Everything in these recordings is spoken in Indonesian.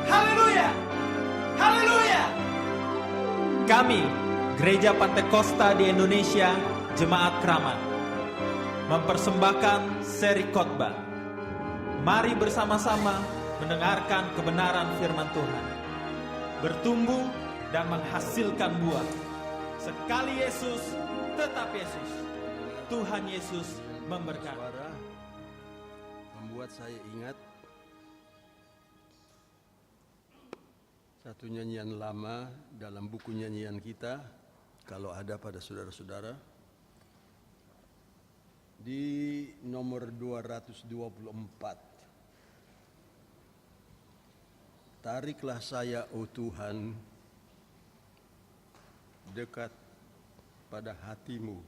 Haleluya! Haleluya! Kami, Gereja Pantai Kosta di Indonesia, Jemaat Kramat, mempersembahkan seri khotbah. Mari bersama-sama mendengarkan kebenaran firman Tuhan, bertumbuh dan menghasilkan buah. Sekali Yesus, tetap Yesus. Tuhan Yesus memberkati. Suara membuat saya ingat satu nyanyian lama dalam buku nyanyian kita, kalau ada pada saudara-saudara, di nomor 224. Tariklah saya, oh Tuhan, dekat pada hatimu.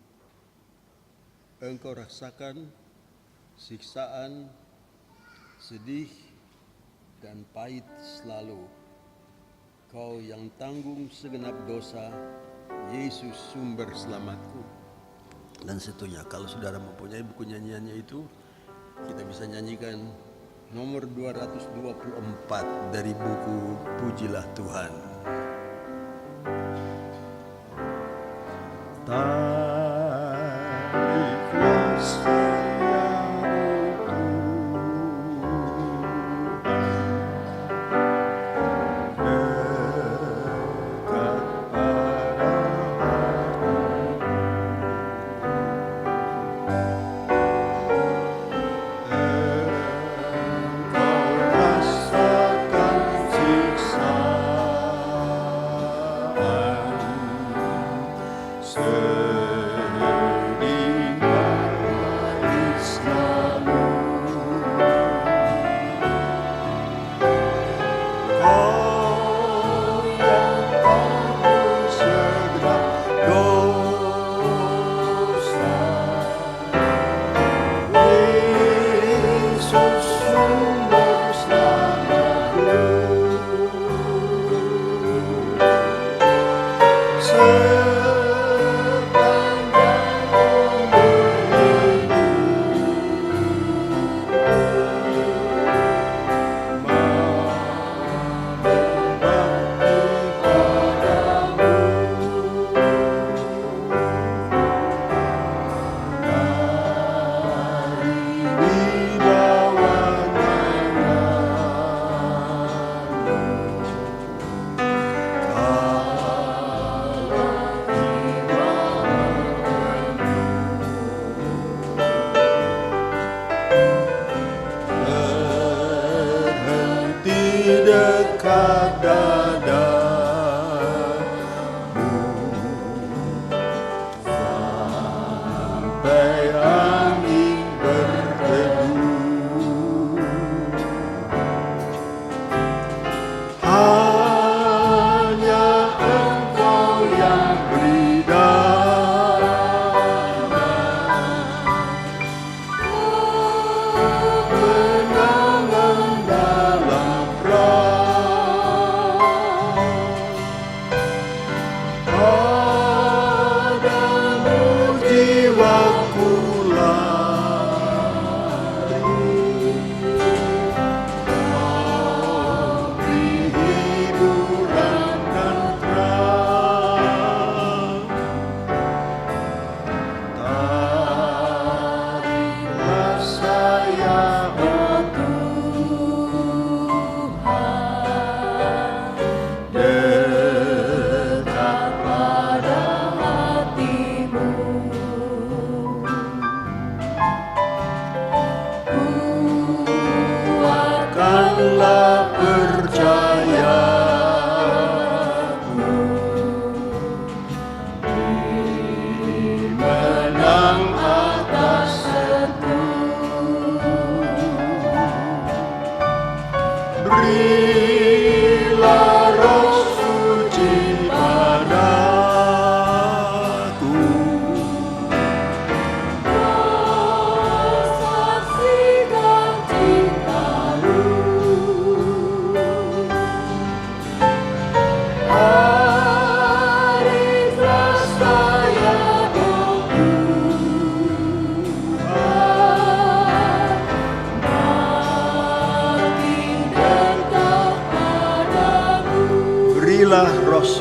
Engkau rasakan siksaan, sedih, dan pahit selalu. Kau yang tanggung segenap dosa, Yesus sumber selamatku. Dan seterusnya. Kalau saudara mempunyai buku nyanyiannya itu, kita bisa nyanyikan nomor 224 dari buku Pujilah Tuhan. Tariklah saya, dekat pada engkau rasakan siksaan,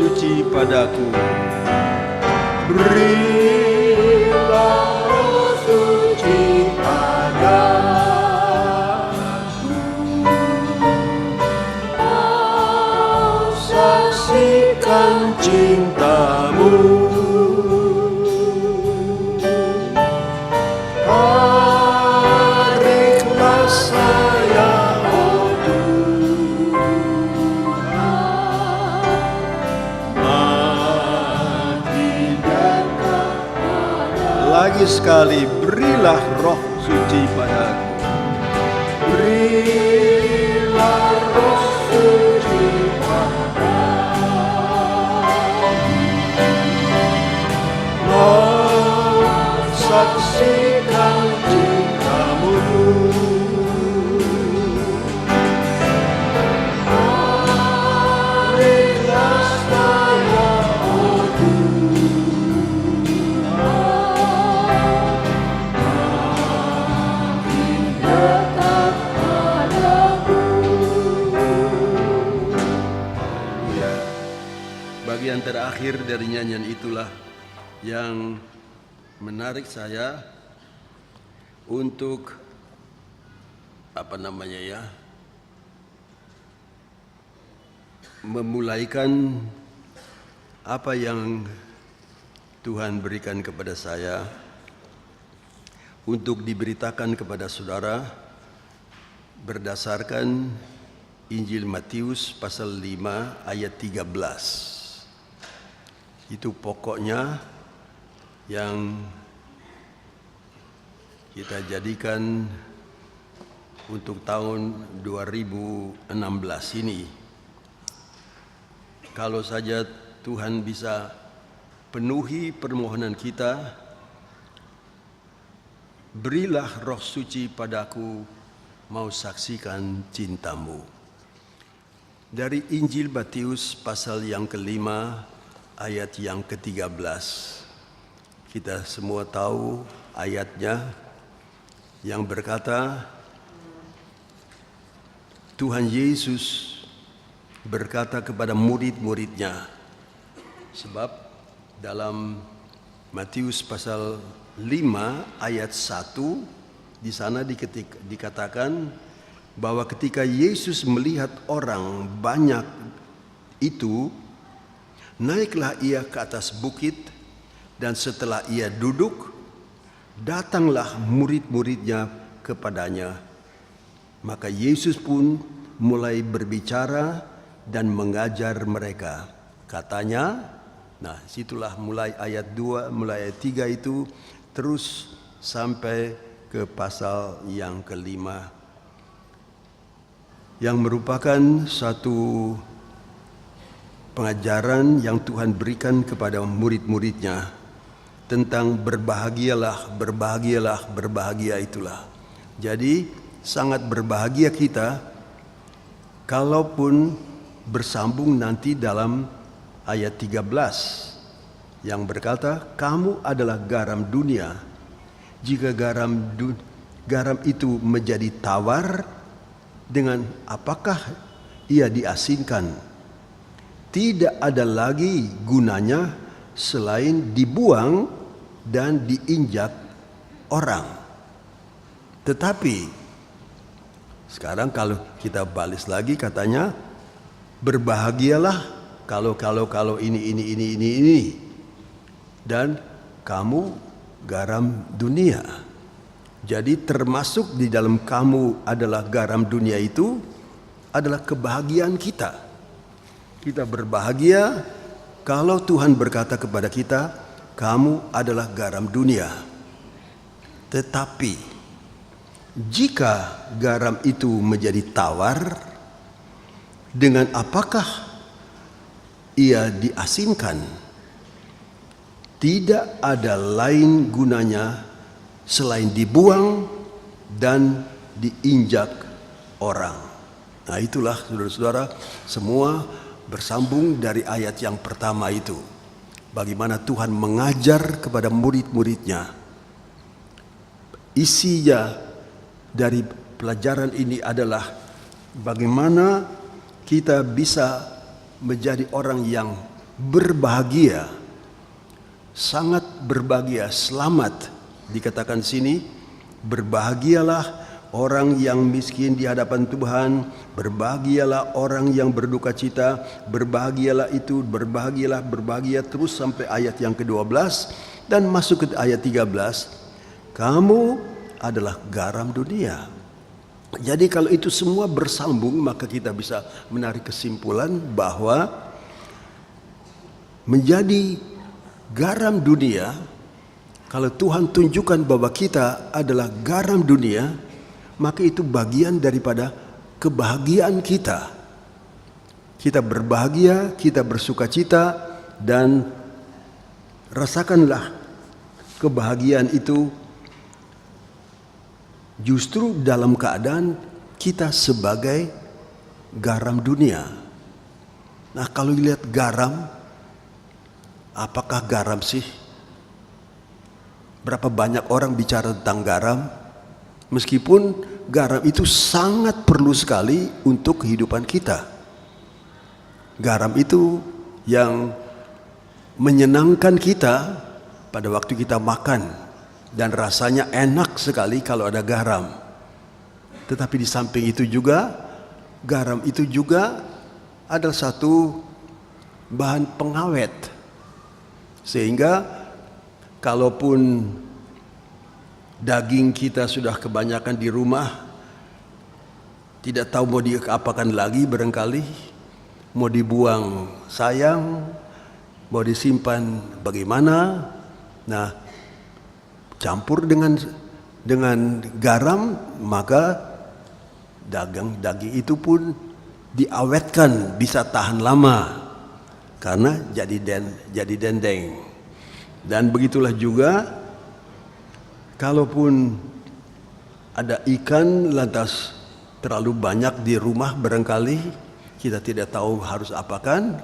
suci padaku. Berilah roh suci padaku. Kau saksikan cintamu. Tariklah saya, oh Tuhan. Lagi sekali, berilah roh suci padaku. Berilah roh suci padaku. Mau saksikan cintamu. Tariklah saya, oh bagian terakhir dari nyanyian itulah yang menarik saya untuk memulaikan apa yang Tuhan berikan kepada saya untuk diberitakan kepada saudara berdasarkan Injil Matius pasal 5 ayat 13. Itu pokoknya yang kita jadikan untuk tahun 2016 ini. Kalau saja Tuhan bisa penuhi permohonan kita, berilah roh suci padaku, mau saksikan cintamu. Dari Injil Matius pasal yang kelima ayat yang ke-13. Kita semua tahu ayatnya yang berkata, Tuhan Yesus berkata kepada murid-muridnya, sebab dalam Matius pasal 5 ayat 1 di sana dikatakan bahwa ketika Yesus melihat orang banyak itu, naiklah ia ke atas bukit, dan setelah ia duduk, datanglah murid-muridnya kepadanya. Maka Yesus pun mulai berbicara dan mengajar mereka. Katanya, nah situlah mulai ayat 2, mulai ayat 3 itu, terus sampai ke pasal yang kelima, yang merupakan satu pengajaran yang Tuhan berikan kepada murid-muridnya tentang berbahagialah, berbahagialah, berbahagia itulah. Jadi sangat berbahagia kita kalaupun bersambung nanti dalam ayat 13 yang berkata, kamu adalah garam dunia. Jika garam itu menjadi tawar, dengan apakah ia diasinkan? Tidak ada lagi gunanya selain dibuang dan diinjak orang. Tetapi sekarang kalau kita balis lagi katanya, berbahagialah kalau ini. Dan kamu garam dunia. Jadi termasuk di dalam kamu adalah garam dunia itu adalah kebahagiaan kita. Kita berbahagia kalau Tuhan berkata kepada kita, kamu adalah garam dunia. Tetapi jika garam itu menjadi tawar, dengan apakah ia diasinkan? Tidak ada lain gunanya selain dibuang dan diinjak orang. Nah itulah saudara-saudara, semua bersambung dari ayat yang pertama itu. Bagaimana Tuhan mengajar kepada murid-muridnya. Isinya dari pelajaran ini adalah bagaimana kita bisa menjadi orang yang berbahagia, sangat berbahagia, selamat. Dikatakan sini, berbahagialah orang yang miskin di hadapan Tuhan, berbahagialah orang yang berduka cita, berbahagialah itu, berbahagia terus sampai ayat yang ke-12 dan masuk ke ayat 13. Kamu adalah garam dunia. Jadi kalau itu semua bersambung, maka kita bisa menarik kesimpulan bahwa menjadi garam dunia, kalau Tuhan tunjukkan bahwa kita adalah garam dunia, maka itu bagian daripada kebahagiaan kita. Kita berbahagia, kita bersuka cita, dan rasakanlah kebahagiaan itu justru dalam keadaan kita sebagai garam dunia. Nah, kalau lihat garam, apakah garam sih? Berapa banyak orang bicara tentang garam? Meskipun garam itu sangat perlu sekali untuk kehidupan kita. Garam itu yang menyenangkan kita pada waktu kita makan, dan rasanya enak sekali kalau ada garam. Tetapi di samping itu juga, garam itu juga adalah satu bahan pengawet. Sehingga kalaupun daging kita sudah kebanyakan di rumah, tidak tahu mau diapakan lagi, barangkali mau dibuang sayang, mau disimpan bagaimana. Nah, campur dengan garam, maka daging itu pun diawetkan, bisa tahan lama karena jadi dendeng. Dan begitulah juga kalaupun ada ikan lantas terlalu banyak di rumah, barangkali kita tidak tahu harus apakan,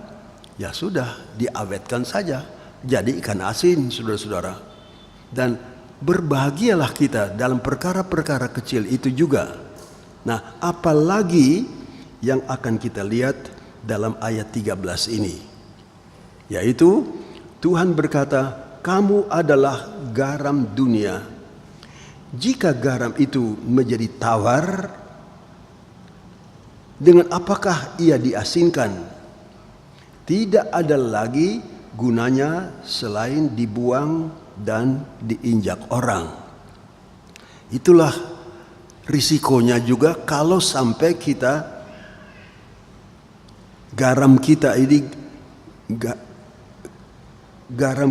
ya sudah diawetkan saja jadi ikan asin, saudara-saudara. Dan berbahagialah kita dalam perkara-perkara kecil itu juga. Nah, apalagi yang akan kita lihat dalam ayat 13 ini, yaitu Tuhan berkata, kamu adalah garam dunia. Jika garam itu menjadi tawar, dengan apakah ia diasinkan? Tidak ada lagi gunanya selain dibuang dan diinjak orang. Itulah risikonya juga kalau sampai garam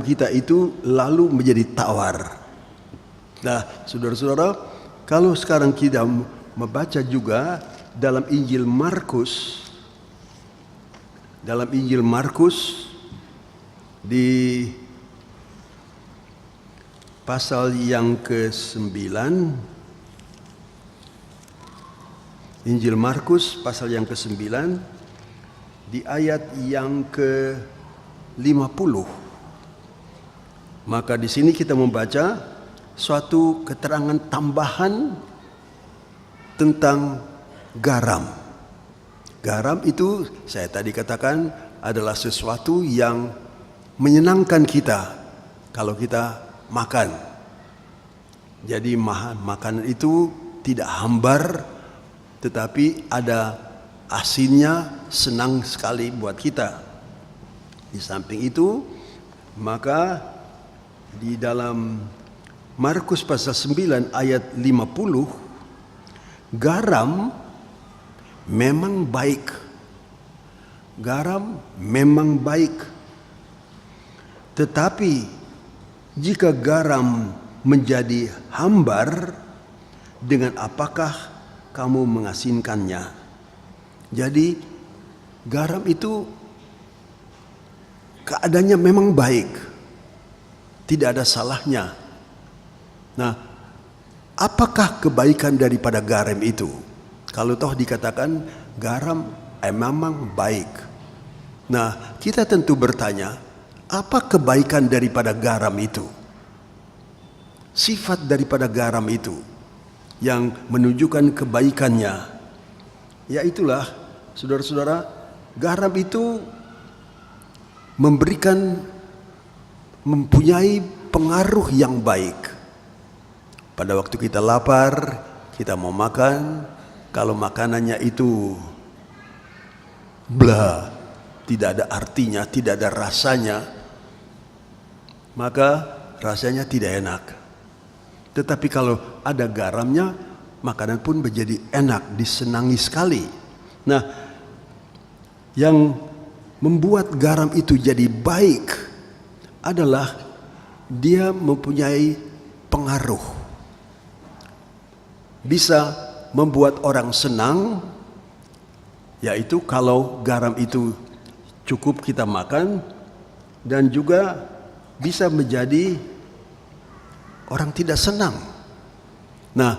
kita itu lalu menjadi tawar. Nah, saudara-saudara, kalau sekarang kita membaca juga dalam Injil Markus, di pasal yang ke-9, Injil Markus pasal yang ke-9 di ayat yang ke-50. Maka di sini kita membaca suatu keterangan tambahan tentang garam. Garam itu saya tadi katakan adalah sesuatu yang menyenangkan kita kalau kita makan. Jadi makanan itu tidak hambar, tetapi ada asinnya, senang sekali buat kita. Di samping itu, maka di dalam Markus pasal 9 ayat 50, garam memang baik. Garam memang baik. Tetapi jika garam menjadi hambar, dengan apakah kamu mengasinkannya? Jadi garam itu keadaannya memang baik, tidak ada salahnya. Nah, apakah kebaikan daripada garam itu? Kalau toh dikatakan garam memang baik. Nah, kita tentu bertanya, apa kebaikan daripada garam itu? Sifat daripada garam itu yang menunjukkan kebaikannya, yaitulah, saudara-saudara, garam itu mempunyai pengaruh yang baik. Pada waktu kita lapar, kita mau makan, kalau makanannya itu blah, tidak ada artinya, tidak ada rasanya, maka rasanya tidak enak. Tetapi kalau ada garamnya, makanan pun menjadi enak, disenangi sekali. Nah, yang membuat garam itu jadi baik adalah dia mempunyai pengaruh. Bisa membuat orang senang, yaitu kalau garam itu cukup kita makan, dan juga bisa menjadi orang tidak senang. Nah,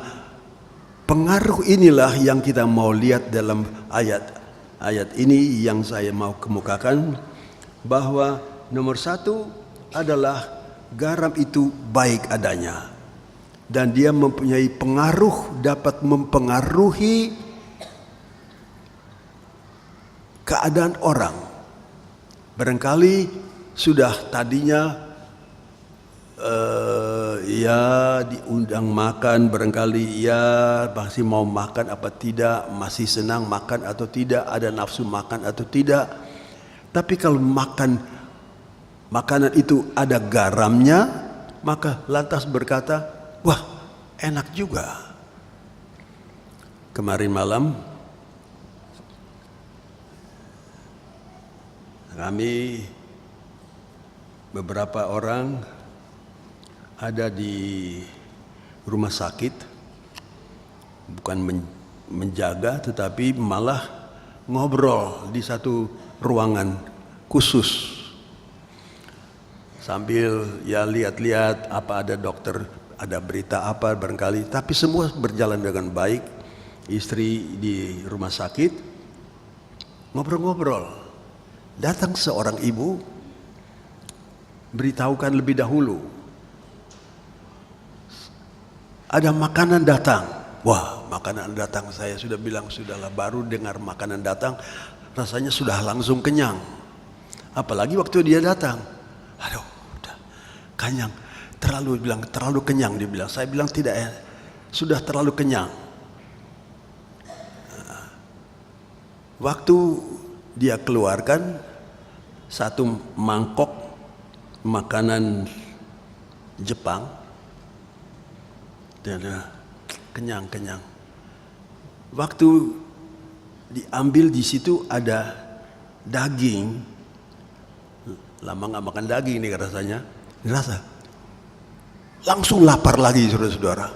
pengaruh inilah yang kita mau lihat dalam ayat ini yang saya mau kemukakan, bahwa nomor satu adalah garam itu baik adanya, dan dia mempunyai pengaruh, dapat mempengaruhi keadaan orang. Barangkali sudah tadinya ya diundang makan, barangkali ya masih mau makan apa tidak, masih senang makan atau tidak, ada nafsu makan atau tidak. Tapi kalau makanan itu ada garamnya, maka lantas berkata, wah enak juga. Kemarin malam kami beberapa orang ada di rumah sakit, bukan menjaga tetapi malah ngobrol di satu ruangan khusus sambil ya lihat-lihat apa ada dokter, ada berita apa barangkali, tapi semua berjalan dengan baik. Istri di rumah sakit ngobrol-ngobrol, datang seorang ibu beritahukan lebih dahulu, ada makanan datang. Wah, makanan datang, saya sudah bilang sudahlah, baru dengar makanan datang rasanya sudah langsung kenyang. Apalagi waktu dia datang, aduh udah kenyang, terlalu kenyang dia bilang. Saya bilang tidak ya, sudah terlalu kenyang. Waktu dia keluarkan satu mangkok makanan Jepang, dan kenyang. Waktu diambil di situ ada daging, lama nggak makan daging nih rasanya, dirasa langsung lapar lagi saudara-saudara.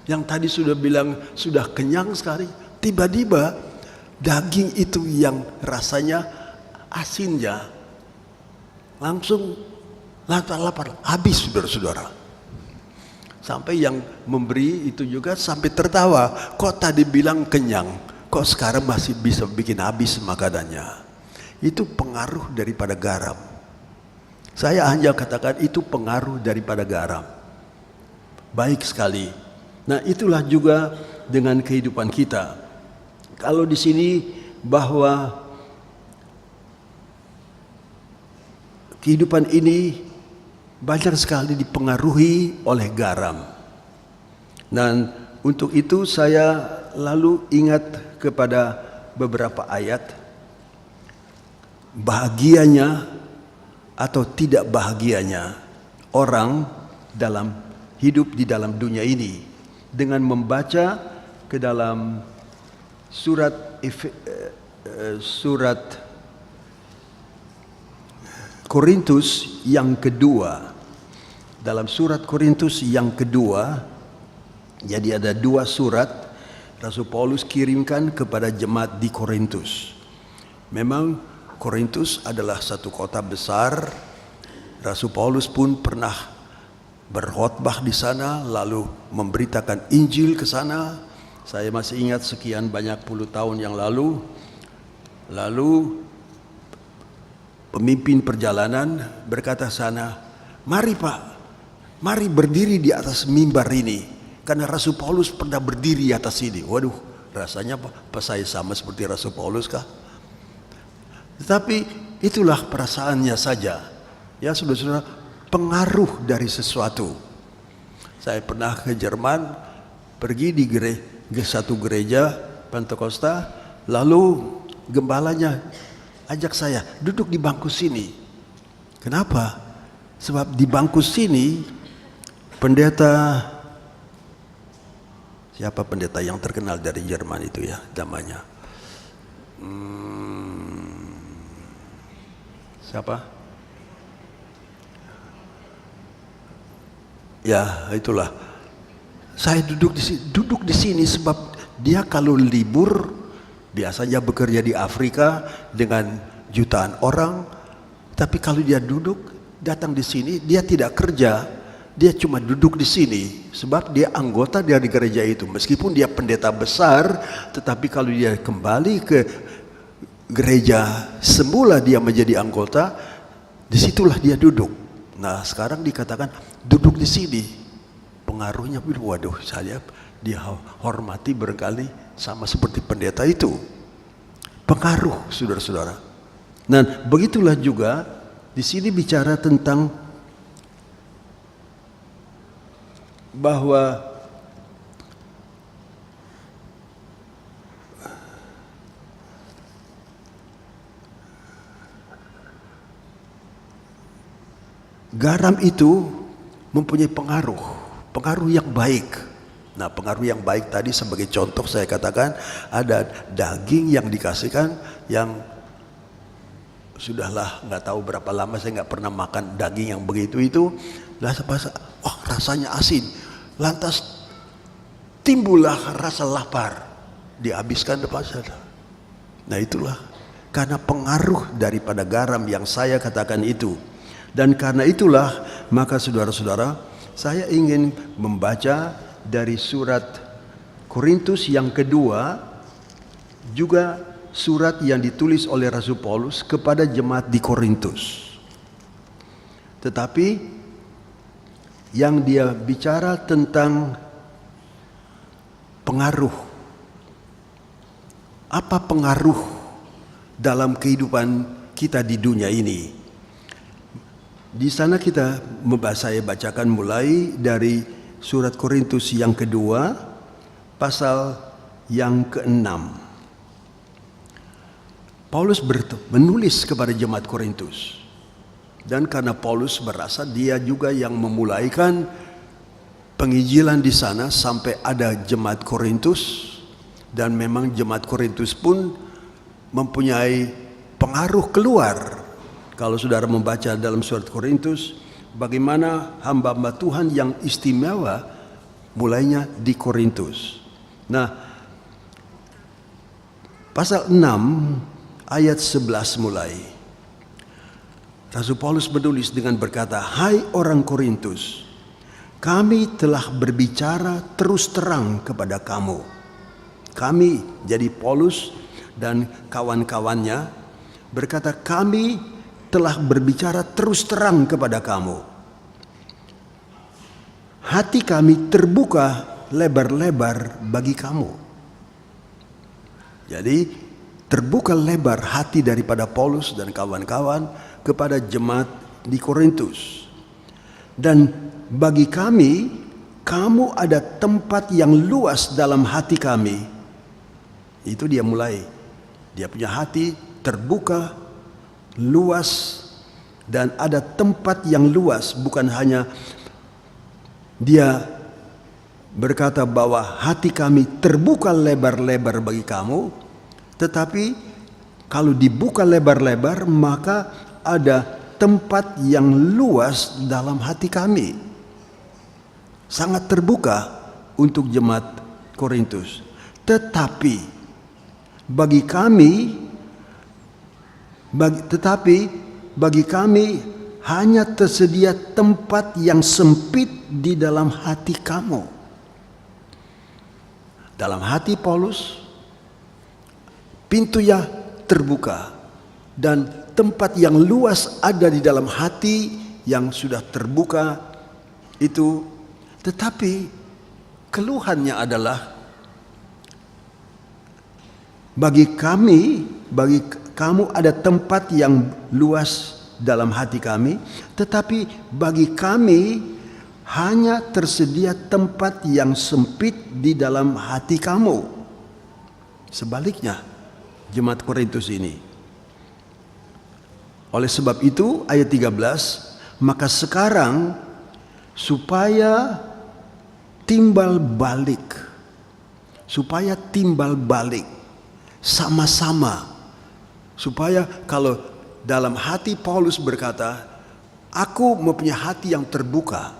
Yang tadi sudah bilang sudah kenyang sekali, tiba-tiba daging itu yang rasanya asinnya langsung lapar, habis saudara-saudara. Sampai yang memberi itu juga sampai tertawa, kok tadi bilang kenyang, kok sekarang masih bisa bikin habis makanannya. Itu pengaruh daripada garam. Saya hanya katakan itu pengaruh daripada garam. Baik sekali. Nah, itulah juga dengan kehidupan kita. Kalau di sini bahwa kehidupan ini banyak sekali dipengaruhi oleh garam. Dan untuk itu saya lalu ingat kepada beberapa ayat. Bahagianya atau tidak bahagianya orang dalam hidup di dalam dunia ini dengan membaca ke dalam surat Korintus yang kedua. Dalam surat Korintus yang kedua, jadi ada dua surat Rasul Paulus kirimkan kepada jemaat di Korintus. Memang Korintus adalah satu kota besar. Rasul Paulus pun pernah berkhotbah di sana, lalu memberitakan Injil ke sana. Saya masih ingat sekian banyak puluh tahun yang lalu. Lalu pemimpin perjalanan berkata sana, mari Pak, mari berdiri di atas mimbar ini. Karena Rasul Paulus pernah berdiri di atas ini. Waduh, rasanya apa saya sama seperti Rasul Paulus kah? Tetapi itulah perasaannya saja. Ya saudara-saudara, pengaruh dari sesuatu. Saya pernah ke Jerman, pergi di satu gereja Pentakosta, lalu gembalanya ajak saya duduk di bangku sini. Kenapa? Sebab di bangku sini pendeta, siapa pendeta yang terkenal dari Jerman itu ya namanya? Siapa? Ya itulah. Saya duduk di sini sebab dia kalau libur biasanya bekerja di Afrika dengan jutaan orang, tapi kalau dia datang di sini, dia tidak kerja, dia cuma duduk di sini sebab dia anggota dari gereja itu. Meskipun dia pendeta besar, tetapi kalau dia kembali ke gereja semula dia menjadi anggota, disitulah dia duduk. Nah sekarang dikatakan duduk di sini, pengaruhnya waduh, saya dia hormati barangkali sama seperti pendeta itu. Pengaruh, saudara-saudara. Dan begitulah juga di sini bicara tentang bahwa garam itu mempunyai pengaruh yang baik. Nah, pengaruh yang baik tadi sebagai contoh saya katakan ada daging yang dikasihkan yang sudahlah nggak tahu berapa lama saya nggak pernah makan daging yang begitu itu. Rasanya asin. Lantas timbullah rasa lapar, dihabiskan depan saya. Nah itulah karena pengaruh daripada garam yang saya katakan itu. Dan karena itulah maka saudara-saudara, saya ingin membaca dari surat Korintus yang kedua, juga surat yang ditulis oleh Rasul Paulus kepada jemaat di Korintus. Tetapi yang dia bicara tentang pengaruh. Apa pengaruh dalam kehidupan kita di dunia ini? Di sana saya bacakan mulai dari surat Korintus yang kedua, pasal yang ke-6. Paulus menulis kepada jemaat Korintus. Dan karena Paulus merasa dia juga yang memulaikan penginjilan di sana sampai ada jemaat Korintus. Dan memang jemaat Korintus pun mempunyai pengaruh keluar. Kalau saudara membaca dalam surat Korintus, bagaimana hamba-hamba Tuhan yang istimewa mulainya di Korintus. Nah, pasal 6 ayat 11 mulai. Rasul Paulus menulis dengan berkata, "Hai orang Korintus, kami telah berbicara terus terang kepada kamu." Kami, jadi Paulus dan kawan-kawannya berkata, "Kami telah berbicara terus terang kepada kamu. Hati kami terbuka lebar-lebar bagi kamu." Jadi terbuka lebar hati daripada Paulus dan kawan-kawan kepada jemaat di Korintus. Dan bagi kami, kamu ada tempat yang luas dalam hati kami. Itu dia mulai. Dia punya hati terbuka, luas, dan ada tempat yang luas. Bukan hanya dia berkata bahwa hati kami terbuka lebar-lebar bagi kamu, tetapi kalau dibuka lebar-lebar maka ada tempat yang luas dalam hati kami. Sangat terbuka untuk jemaat Korintus. Tetapi bagi kami hanya tersedia tempat yang sempit di dalam hati kamu. Dalam hati Paulus, pintunya terbuka dan tempat yang luas ada di dalam hati yang sudah terbuka itu. Tetapi keluhannya adalah bagi kamu ada tempat yang luas dalam hati kami, tetapi bagi kami hanya tersedia tempat yang sempit di dalam hati kamu. Sebaliknya, jemaat Korintus ini. Oleh sebab itu, ayat 13, maka sekarang supaya timbal balik, sama-sama, supaya kalau dalam hati Paulus berkata, aku mempunyai hati yang terbuka,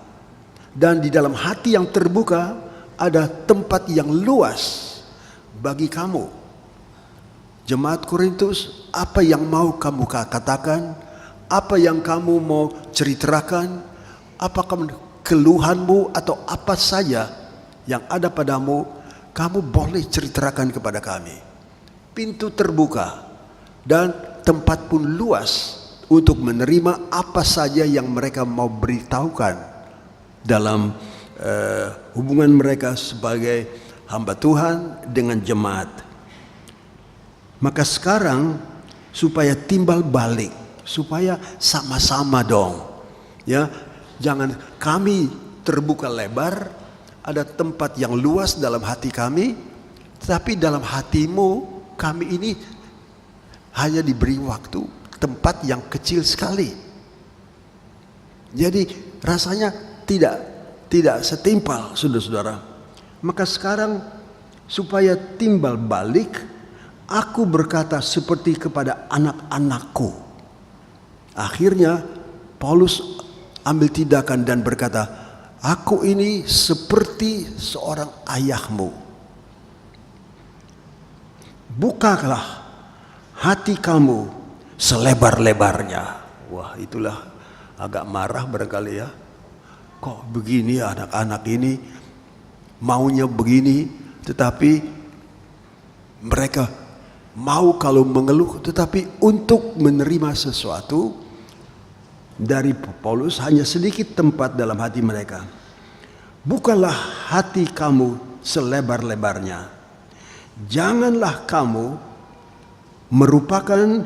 dan di dalam hati yang terbuka ada tempat yang luas bagi kamu. Jemaat Korintus, apa yang mau kamu katakan, apa yang kamu mau ceritakan, apakah keluhanmu atau apa saja yang ada padamu, kamu boleh ceritakan kepada kami. Pintu terbuka dan tempat pun luas untuk menerima apa saja yang mereka mau beritahukan dalam hubungan mereka sebagai hamba Tuhan dengan jemaat. Maka sekarang supaya timbal balik, supaya sama-sama dong, ya, jangan kami terbuka lebar, ada tempat yang luas dalam hati kami, tapi dalam hatimu kami ini hanya diberi waktu, tempat yang kecil sekali. Jadi rasanya tidak setimpal, saudara-saudara. Maka sekarang supaya timbal balik, aku berkata seperti kepada anak-anakku. Akhirnya Paulus ambil tindakan dan berkata, aku ini seperti seorang ayahmu. Bukalah hati kamu selebar-lebarnya. Wah, itulah agak marah barangkali ya. Kok begini anak-anak ini maunya begini, tetapi mereka mau kalau mengeluh, tetapi untuk menerima sesuatu dari Paulus hanya sedikit tempat dalam hati mereka. Bukalah hati kamu selebar-lebarnya. Janganlah kamu merupakan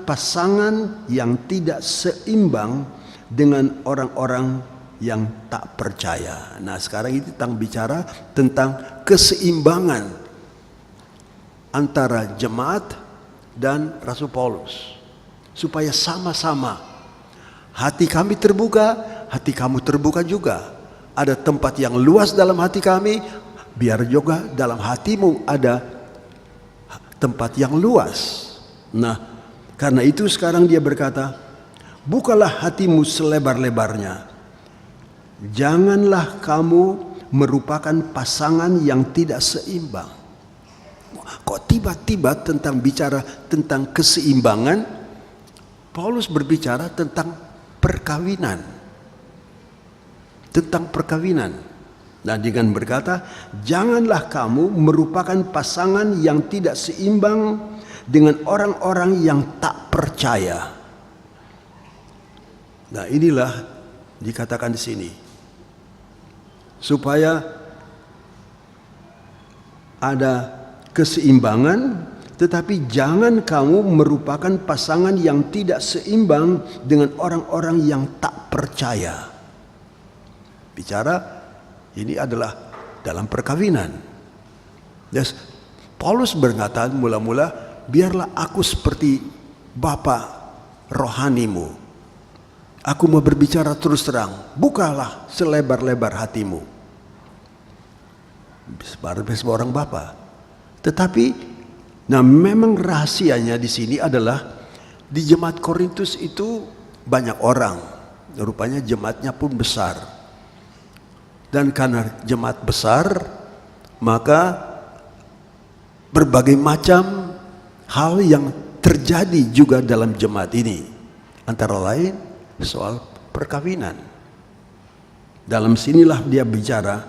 pasangan yang tidak seimbang dengan orang-orang yang tak percaya. Nah, sekarang ini tentang bicara tentang keseimbangan antara jemaat dan Rasul Paulus, supaya sama-sama hati kami terbuka, hati kamu terbuka juga. Ada tempat yang luas dalam hati kami, biar juga dalam hatimu ada tempat yang luas. Nah, karena itu sekarang dia berkata, bukalah hatimu selebar-lebarnya. Janganlah kamu merupakan pasangan yang tidak seimbang. Kok tiba-tiba tentang bicara tentang keseimbangan, Paulus berbicara tentang perkawinan. Tentang perkawinan. Nah, dengan berkata, janganlah kamu merupakan pasangan yang tidak seimbang dengan orang-orang yang tak percaya. Nah, inilah dikatakan di sini. Supaya ada keseimbangan, tetapi jangan kamu merupakan pasangan yang tidak seimbang dengan orang-orang yang tak percaya. Bicara ini adalah dalam perkawinan. Yes, Paulus berkata mula-mula, biarlah aku seperti bapa rohanimu. Aku mau berbicara terus terang, bukalah selebar-lebar hatimu. Sebagai seorang bapa. Tetapi, nah memang rahasianya di sini adalah di jemaat Korintus itu banyak orang, rupanya jemaatnya pun besar. Dan karena jemaat besar, maka berbagai macam hal yang terjadi juga dalam jemaat ini. Antara lain soal perkawinan. Dalam sinilah dia bicara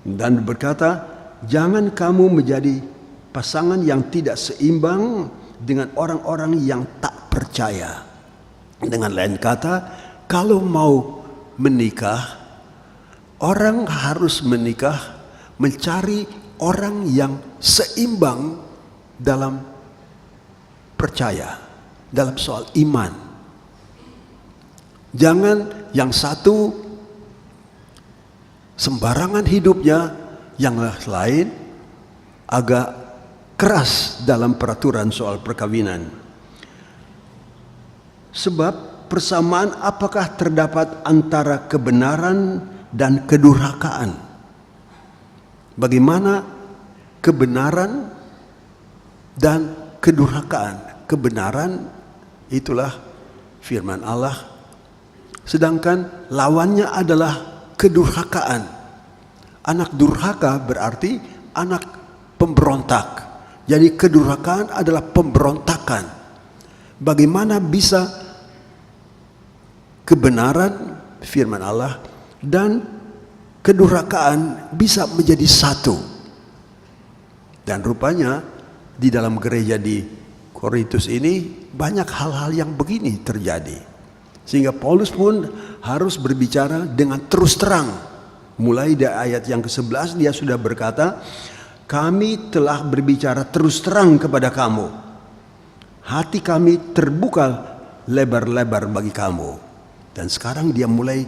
dan berkata, jangan kamu menjadi pasangan yang tidak seimbang dengan orang-orang yang tak percaya. Dengan lain kata, kalau mau menikah, orang harus menikah mencari orang yang seimbang dalam percaya, dalam soal iman. Jangan yang satu sembarangan hidupnya, yang lain agak keras dalam peraturan soal perkawinan. Sebab persamaan apakah terdapat antara kebenaran dan kedurhakaan? Bagaimana kebenaran dan kedurhakaan? Kebenaran itulah firman Allah, sedangkan lawannya adalah kedurhakaan. Anak durhaka berarti anak pemberontak. Jadi kedurhakaan adalah pemberontakan. Bagaimana bisa kebenaran firman Allah dan kedurhakaan bisa menjadi satu? Dan rupanya di dalam gereja di Korintus ini banyak hal-hal yang begini terjadi. Sehingga Paulus pun harus berbicara dengan terus terang. Mulai dari ayat yang ke-11 dia sudah berkata, kami telah berbicara terus terang kepada kamu. Hati kami terbuka lebar-lebar bagi kamu. Dan sekarang dia mulai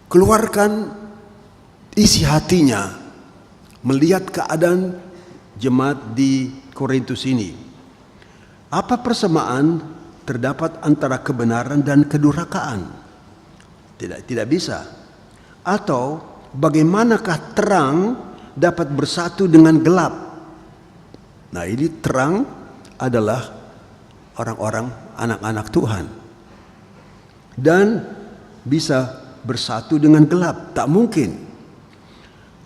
keluarkan isi hatinya melihat keadaan jemaat di Korintus ini. Apa persamaan terdapat antara kebenaran dan kedurhakaan? Tidak bisa. Atau bagaimanakah terang dapat bersatu dengan gelap? Nah, ini terang adalah orang-orang anak-anak Tuhan. Dan bisa bersatu dengan gelap, tak mungkin.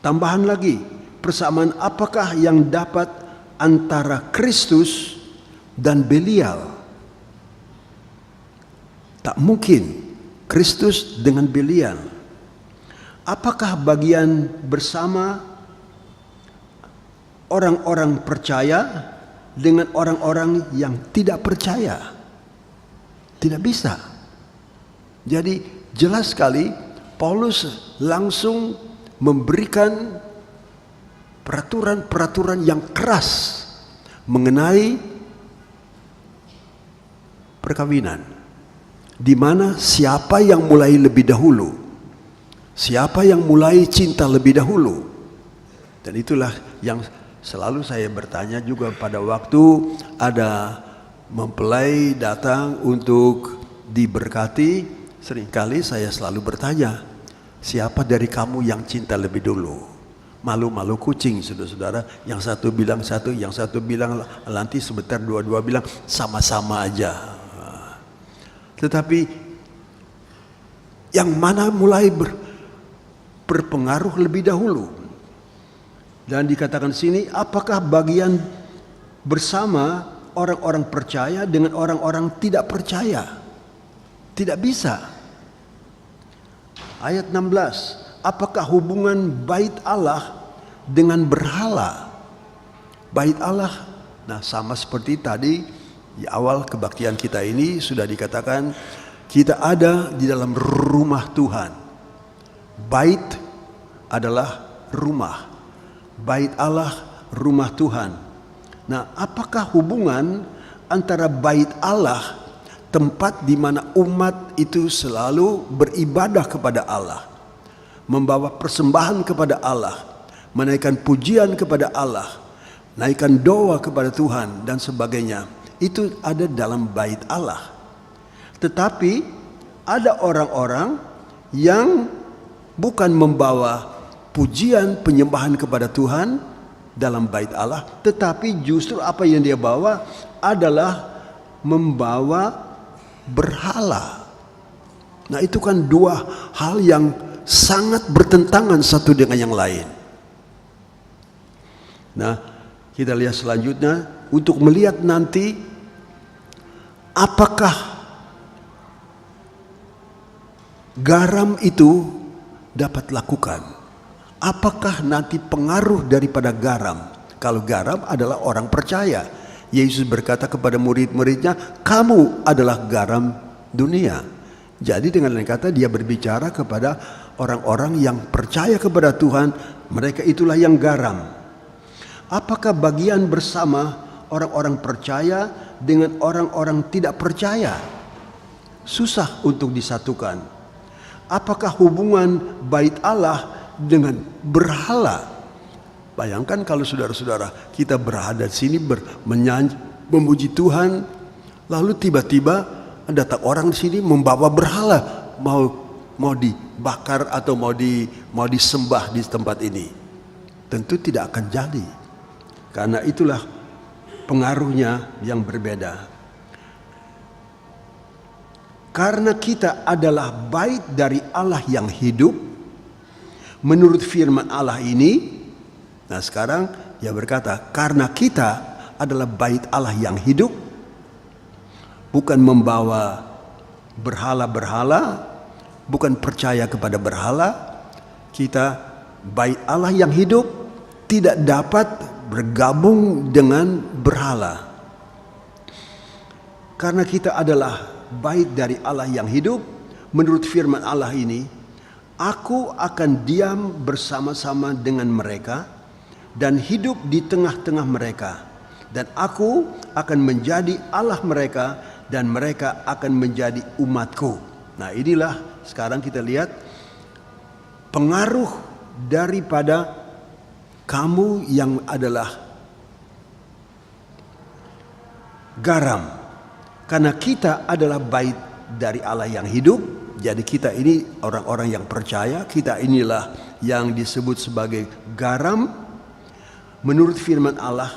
Tambahan lagi, persamaan apakah yang dapat antara Kristus dan Belial? Tak mungkin Kristus dengan Belial. Apakah bagian bersama orang-orang percaya dengan orang-orang yang tidak percaya? Tidak bisa. Jadi jelas sekali Paulus langsung memberikan peraturan-peraturan yang keras mengenai perkawinan, di mana siapa yang mulai lebih dahulu, siapa yang mulai cinta lebih dahulu. Dan itulah yang selalu saya bertanya juga pada waktu ada mempelai datang untuk diberkati. Seringkali saya selalu bertanya, siapa dari kamu yang cinta lebih dulu? Malu-malu kucing, saudara-saudara. Yang satu bilang satu, yang satu bilang nanti sebentar dua-dua bilang sama-sama aja. Tetapi yang mana mulai berpengaruh lebih dahulu? Dan dikatakan sini, apakah bagian bersama orang-orang percaya dengan orang-orang tidak percaya? Tidak bisa. Ayat 16, apakah hubungan bait Allah dengan berhala? Bait Allah, nah sama seperti tadi di awal kebaktian kita ini sudah dikatakan, kita ada di dalam rumah Tuhan. Bait adalah rumah. Bait Allah, rumah Tuhan. Nah, apakah hubungan antara bait Allah, tempat di mana umat itu selalu beribadah kepada Allah, membawa persembahan kepada Allah, menaikkan pujian kepada Allah, naikkan doa kepada Tuhan dan sebagainya, itu ada dalam bait Allah. Tetapi ada orang-orang yang bukan membawa pujian penyembahan kepada Tuhan dalam bait Allah, tetapi justru apa yang dia bawa adalah membawa berhala. Nah, itu kan dua hal yang sangat bertentangan satu dengan yang lain. Nah, kita lihat selanjutnya untuk melihat nanti apakah garam itu dapat lakukan. Apakah nanti pengaruh daripada garam? Kalau garam adalah orang percaya. Yesus berkata kepada murid-muridnya, kamu adalah garam dunia. Jadi dengan lain kata dia berbicara kepada orang-orang yang percaya kepada Tuhan, mereka itulah yang garam. Apakah bagian bersama orang-orang percaya dengan orang-orang tidak percaya? Susah untuk disatukan. Apakah hubungan bait Allah dengan berhala? Bayangkan kalau saudara-saudara kita berada di sini menyanyi, memuji Tuhan, lalu tiba-tiba datang orang di sini membawa berhala, mau dibakar atau mau disembah di tempat ini. Tentu tidak akan jadi. Karena itulah pengaruhnya yang berbeda. Karena kita adalah bait dari Allah yang hidup, menurut firman Allah ini. Nah sekarang dia berkata, karena kita adalah bait Allah yang hidup, bukan membawa berhala-berhala, bukan percaya kepada berhala. Kita bait Allah yang hidup, tidak dapat bergabung dengan berhala. Karena kita adalah bait dari Allah yang hidup, menurut firman Allah ini, aku akan diam bersama-sama dengan mereka dan hidup di tengah-tengah mereka, dan aku akan menjadi Allah mereka dan mereka akan menjadi umatku. Nah inilah sekarang kita lihat pengaruh daripada kamu yang adalah garam. Karena kita adalah bait dari Allah yang hidup, jadi kita ini orang-orang yang percaya, kita inilah yang disebut sebagai garam. Menurut firman Allah,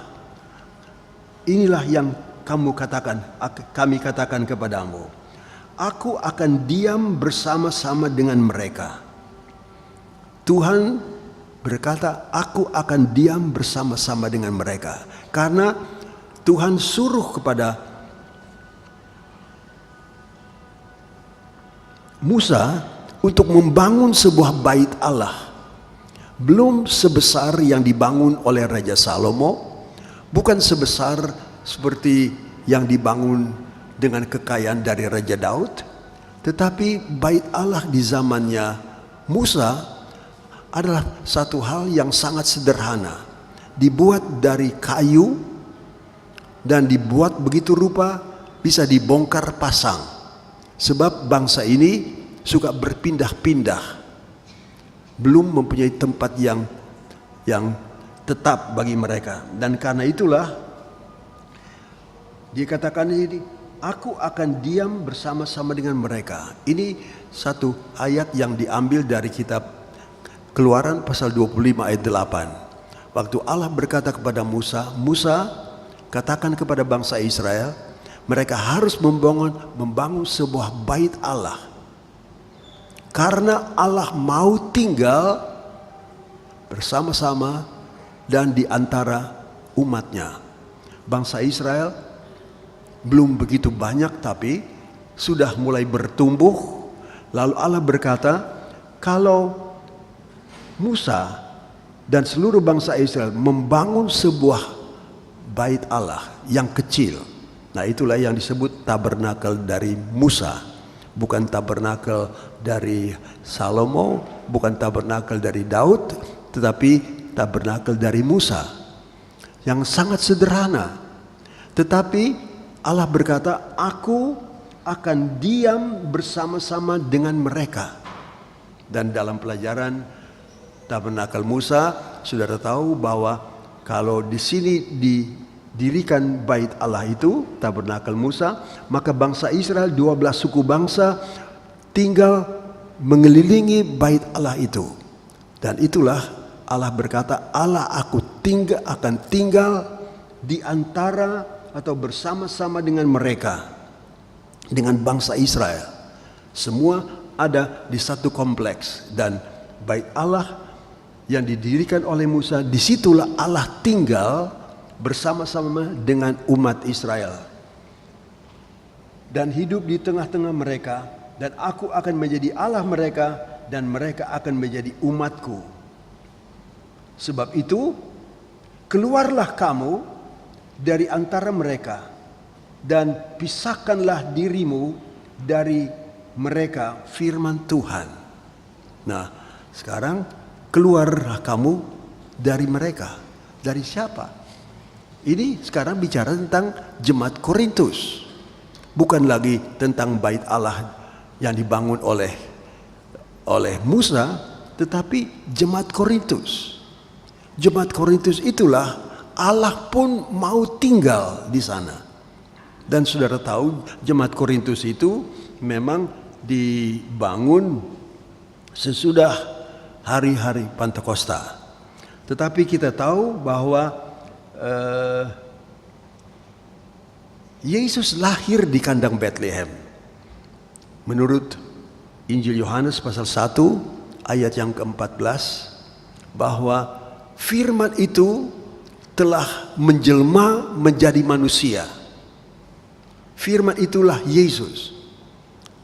inilah yang kami katakan kepadamu, aku akan diam bersama-sama dengan mereka. Tuhan berkata, aku akan diam bersama-sama dengan mereka. Karena Tuhan suruh kepada Musa untuk membangun sebuah bait Allah. Belum sebesar yang dibangun oleh Raja Salomo, bukan sebesar seperti yang dibangun dengan kekayaan dari Raja Daud, tetapi bait Allah di zamannya Musa adalah satu hal yang sangat sederhana, dibuat dari kayu dan dibuat begitu rupa bisa dibongkar pasang. Sebab bangsa ini suka berpindah-pindah, belum mempunyai tempat yang tetap bagi mereka. Dan karena itulah dikatakan ini, aku akan diam bersama-sama dengan mereka. Ini satu ayat yang diambil dari kitab Keluaran pasal 25 ayat 8. Waktu Allah berkata kepada Musa, Musa katakan kepada bangsa Israel, mereka harus membangun sebuah bait Allah. Karena Allah mau tinggal bersama-sama dan di antara umatnya. Bangsa Israel belum begitu banyak tapi sudah mulai bertumbuh. Lalu Allah berkata, kalau Musa dan seluruh bangsa Israel membangun sebuah bait Allah yang kecil. Nah itulah yang disebut tabernakel dari Musa. Bukan tabernakel dari Salomo, bukan tabernakel dari Daud, tetapi tabernakel dari Musa. Yang sangat sederhana. Tetapi Allah berkata, aku akan diam bersama-sama dengan mereka. Dan dalam pelajaran tabernakel Musa, saudara tahu bahwa kalau di sini didirikan bait Allah itu, tabernakel Musa, maka bangsa Israel 12 suku bangsa tinggal mengelilingi bait Allah itu. Dan itulah Allah berkata, Allah aku akan tinggal di antara atau bersama-sama dengan mereka, dengan bangsa Israel. Semua ada di satu kompleks, dan bait Allah yang didirikan oleh Musa, disitulah Allah tinggal bersama-sama dengan umat Israel dan hidup di tengah-tengah mereka, dan aku akan menjadi Allah mereka dan mereka akan menjadi umatku. Sebab itu keluarlah kamu dari antara mereka dan pisahkanlah dirimu dari mereka, firman Tuhan. Nah sekarang keluarlah kamu dari mereka. Dari siapa? Ini sekarang bicara tentang jemaat Korintus. Bukan lagi tentang bait Allah yang dibangun oleh Musa, tetapi jemaat Korintus. Jemaat Korintus itulah Allah pun mau tinggal di sana. Dan saudara tahu jemaat Korintus itu memang dibangun sesudah hari-hari Pentakosta. Tetapi kita tahu bahwa Yesus lahir di kandang Bethlehem. Menurut Injil Yohanes pasal 1 ayat yang ke-14, bahwa firman itu telah menjelma menjadi manusia. Firman itulah Yesus.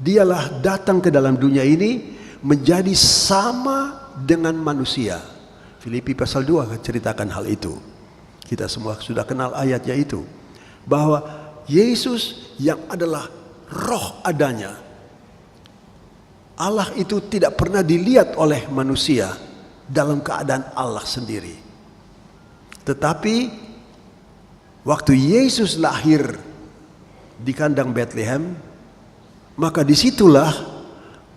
Dialah datang ke dalam dunia ini menjadi sama dengan manusia. Filipi pasal 2 ceritakan hal itu. Kita semua sudah kenal ayatnya itu. Bahwa Yesus yang adalah roh adanya. Allah itu tidak pernah dilihat oleh manusia dalam keadaan Allah sendiri. Tetapi waktu Yesus lahir di kandang Bethlehem, maka disitulah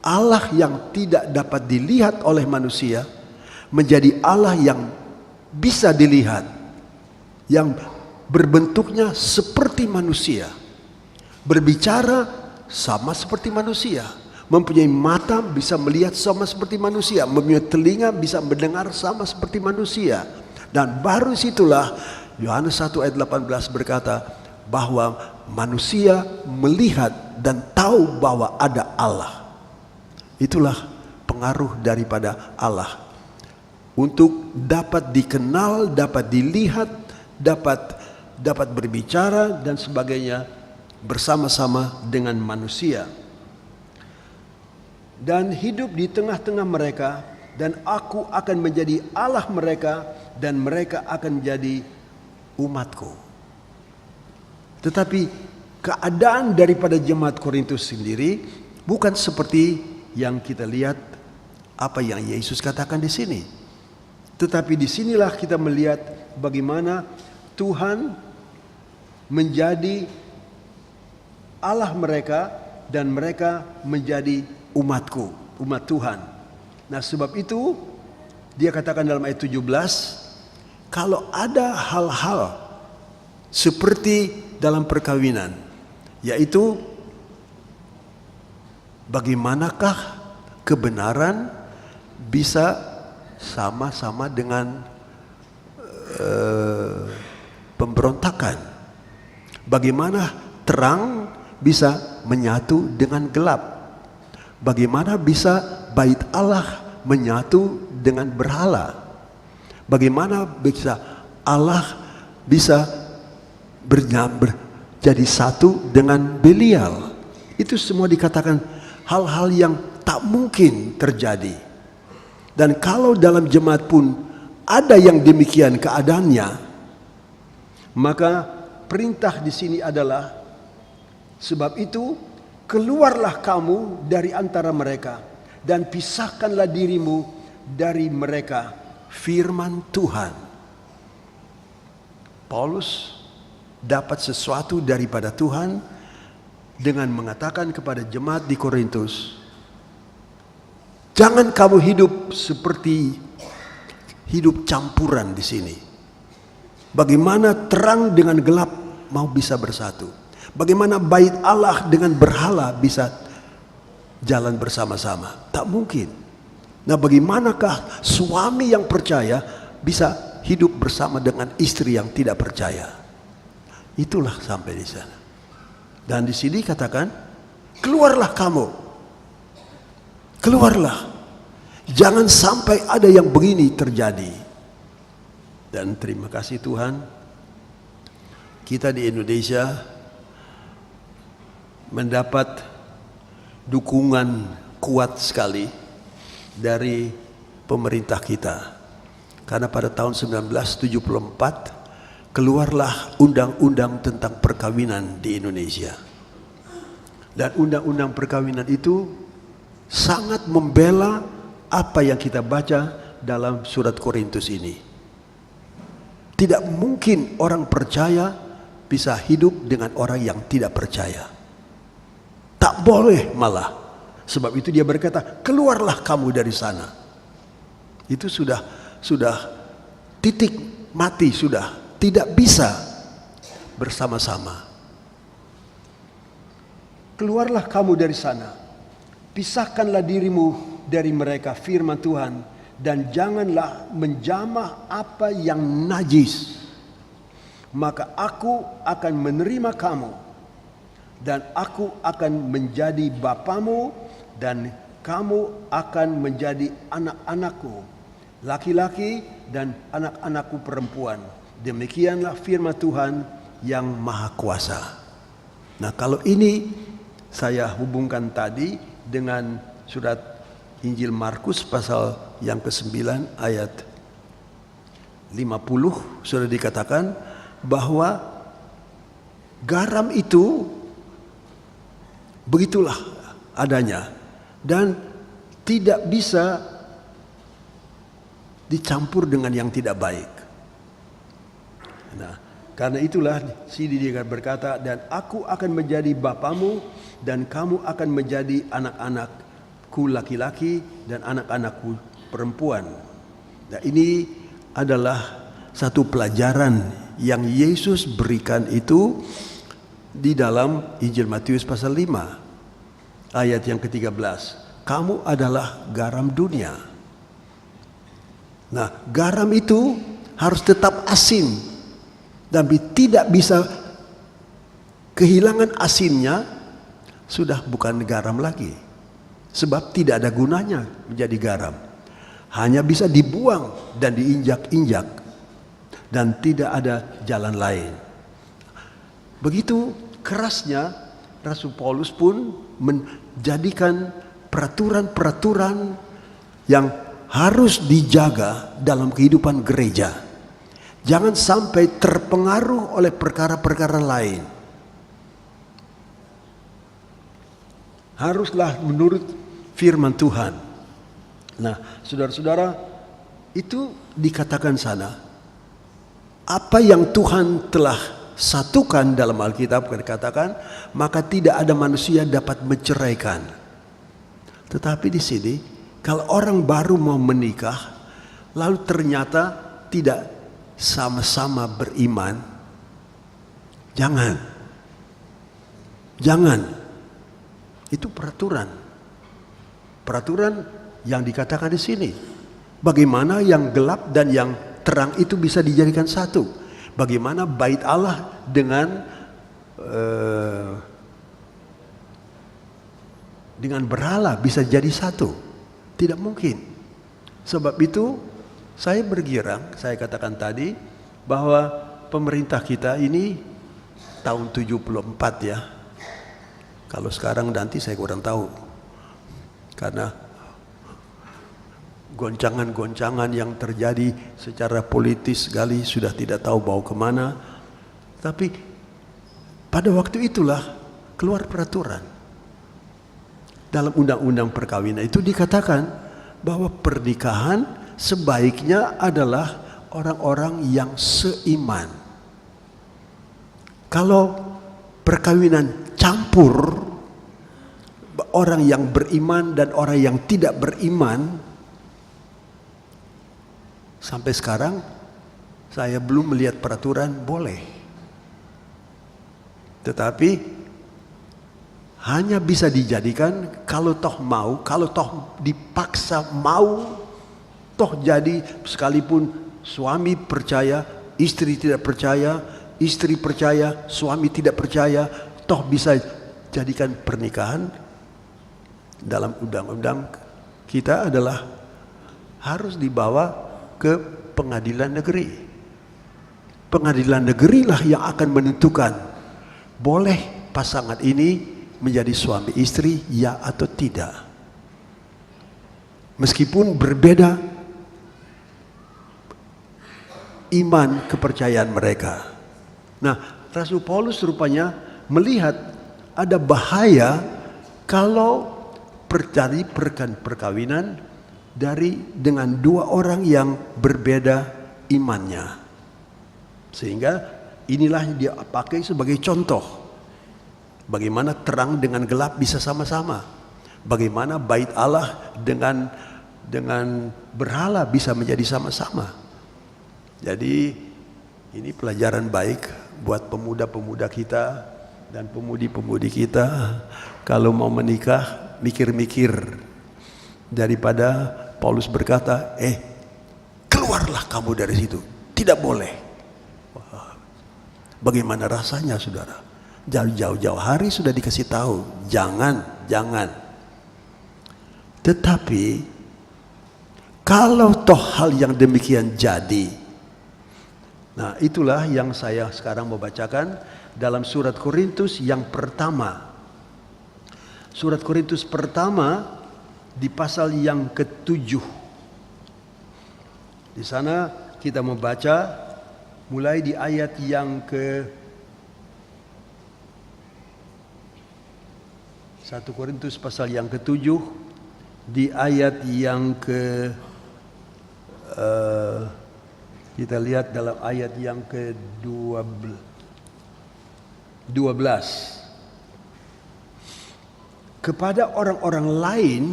Allah yang tidak dapat dilihat oleh manusia menjadi Allah yang bisa dilihat, yang berbentuknya seperti manusia, berbicara sama seperti manusia, mempunyai mata bisa melihat sama seperti manusia, mempunyai telinga bisa mendengar sama seperti manusia. Dan baru situlah Yohanes 1 ayat 18 berkata bahwa manusia melihat dan tahu bahwa ada Allah. Itulah pengaruh daripada Allah untuk dapat dikenal, dapat dilihat, dapat berbicara dan sebagainya bersama-sama dengan manusia, dan hidup di tengah-tengah mereka, dan aku akan menjadi Allah mereka dan mereka akan menjadi umatku. Tetapi keadaan daripada jemaat Korintus sendiri bukan seperti yang kita lihat apa yang Yesus katakan di sini. Tetapi disinilah kita melihat bagaimana Tuhan menjadi Allah mereka dan mereka menjadi umatku, umat Tuhan. Nah, sebab itu dia katakan dalam ayat 17, kalau ada hal-hal seperti dalam perkawinan, yaitu bagaimanakah kebenaran bisa sama-sama dengan pemberontakan. Bagaimana terang bisa menyatu dengan gelap. Bagaimana bisa bait Allah menyatu dengan berhala. Bagaimana bisa Allah bisa jadi satu dengan Belial. Itu semua dikatakan hal-hal yang tak mungkin terjadi. Dan kalau dalam jemaat pun ada yang demikian keadaannya, maka perintah di sini adalah, sebab itu keluarlah kamu dari antara mereka dan pisahkanlah dirimu dari mereka, firman Tuhan. Paulus dapat sesuatu daripada Tuhan dengan mengatakan kepada jemaat di Korintus, jangan kamu hidup seperti hidup campuran di sini. Bagaimana terang dengan gelap mau bisa bersatu? Bagaimana bait Allah dengan berhala bisa jalan bersama-sama? Tak mungkin. Nah, bagaimanakah suami yang percaya bisa hidup bersama dengan istri yang tidak percaya? Itulah sampai di sana. Dan di sini katakan, keluarlah kamu. Keluarlah. Jangan sampai ada yang begini terjadi. Dan terima kasih Tuhan, kita di Indonesia mendapat dukungan kuat sekali dari pemerintah kita. Karena pada tahun 1974 keluarlah undang-undang tentang perkawinan di Indonesia. Dan undang-undang perkawinan itu sangat membela apa yang kita baca dalam surat Korintus ini. Tidak mungkin orang percaya bisa hidup dengan orang yang tidak percaya. Tak boleh malah. Sebab itu dia berkata, keluarlah kamu dari sana. Itu sudah titik mati, sudah tidak bisa bersama-sama. Keluarlah kamu dari sana. Pisahkanlah dirimu dari mereka, firman Tuhan, dan janganlah menjamah apa yang najis. Maka aku akan menerima kamu, dan aku akan menjadi bapamu, dan kamu akan menjadi anak-anakku, laki-laki dan anak-anakku perempuan. Demikianlah firman Tuhan yang Maha Kuasa. Nah, kalau ini saya hubungkan tadi dengan surat Injil Markus pasal yang ke-9 ayat 50, sudah dikatakan bahwa garam itu begitulah adanya dan tidak bisa dicampur dengan yang tidak baik. Nah, karena itulah Siddiqah berkata, dan aku akan menjadi bapamu dan kamu akan menjadi anak-anakku laki-laki dan anak-anakku perempuan. Nah, ini adalah satu pelajaran yang Yesus berikan itu di dalam Injil Matius pasal 5 ayat yang ke-13. Kamu adalah garam dunia. Nah, garam itu harus tetap asin, tapi tidak bisa kehilangan asinnya, sudah bukan garam lagi. Sebab tidak ada gunanya menjadi garam. Hanya bisa dibuang dan diinjak-injak. Dan tidak ada jalan lain. Begitu kerasnya Rasul Paulus pun menjadikan peraturan-peraturan yang harus dijaga dalam kehidupan gereja. Jangan sampai terpengaruh oleh perkara-perkara lain. Haruslah menurut firman Tuhan. Nah, saudara-saudara, itu dikatakan sana. Apa yang Tuhan telah satukan dalam Alkitab dikatakan, maka tidak ada manusia dapat menceraikan. Tetapi di sini, kalau orang baru mau menikah, lalu ternyata tidak sama-sama beriman, jangan. Itu peraturan yang dikatakan di sini. Bagaimana yang gelap dan yang terang itu bisa dijadikan satu? Bagaimana bait Allah dengan berhala bisa jadi satu? Tidak mungkin. Sebab itu saya bergirang, saya katakan tadi bahwa pemerintah kita ini tahun 74 ya. Kalau sekarang nanti saya kurang tahu. Karena goncangan-goncangan yang terjadi secara politis sekali sudah tidak tahu bawa kemana. Tapi pada waktu itulah keluar peraturan. Dalam undang-undang perkawinan itu dikatakan bahwa pernikahan sebaiknya adalah orang-orang yang seiman. Kalau perkawinan campur orang yang beriman dan orang yang tidak beriman, sampai sekarang saya belum melihat peraturan boleh. Tetapi hanya bisa dijadikan kalau toh mau, kalau toh dipaksa mau, toh jadi sekalipun suami percaya, istri tidak percaya, istri percaya, suami tidak percaya, toh bisa jadikan pernikahan dalam undang-undang kita adalah harus dibawa ke pengadilan negeri. Pengadilan negerilah yang akan menentukan boleh pasangan ini menjadi suami istri ya atau tidak. Meskipun berbeda iman kepercayaan mereka. Nah, Rasul Paulus rupanya melihat ada bahaya kalau terjadi perkawinan dengan dua orang yang berbeda imannya. Sehingga inilah yang dia pakai sebagai contoh. Bagaimana terang dengan gelap bisa sama-sama. Bagaimana bait Allah dengan berhala bisa menjadi sama-sama. Jadi ini pelajaran baik buat pemuda-pemuda kita dan pemudi-pemudi kita. Kalau mau menikah, mikir-mikir. Daripada Paulus berkata, keluarlah kamu dari situ. Tidak boleh. Wah, bagaimana rasanya saudara? Jauh-jauh hari sudah dikasih tahu, jangan. Tetapi kalau toh hal yang demikian jadi, nah itulah yang saya sekarang mau bacakan dalam surat Korintus yang pertama. Surat Korintus pertama di pasal yang ke-7. Di sana kita membaca mulai di ayat yang ke 1 Korintus pasal yang ke-7 di ayat yang kita lihat dalam ayat yang ke-12. Kepada orang-orang lain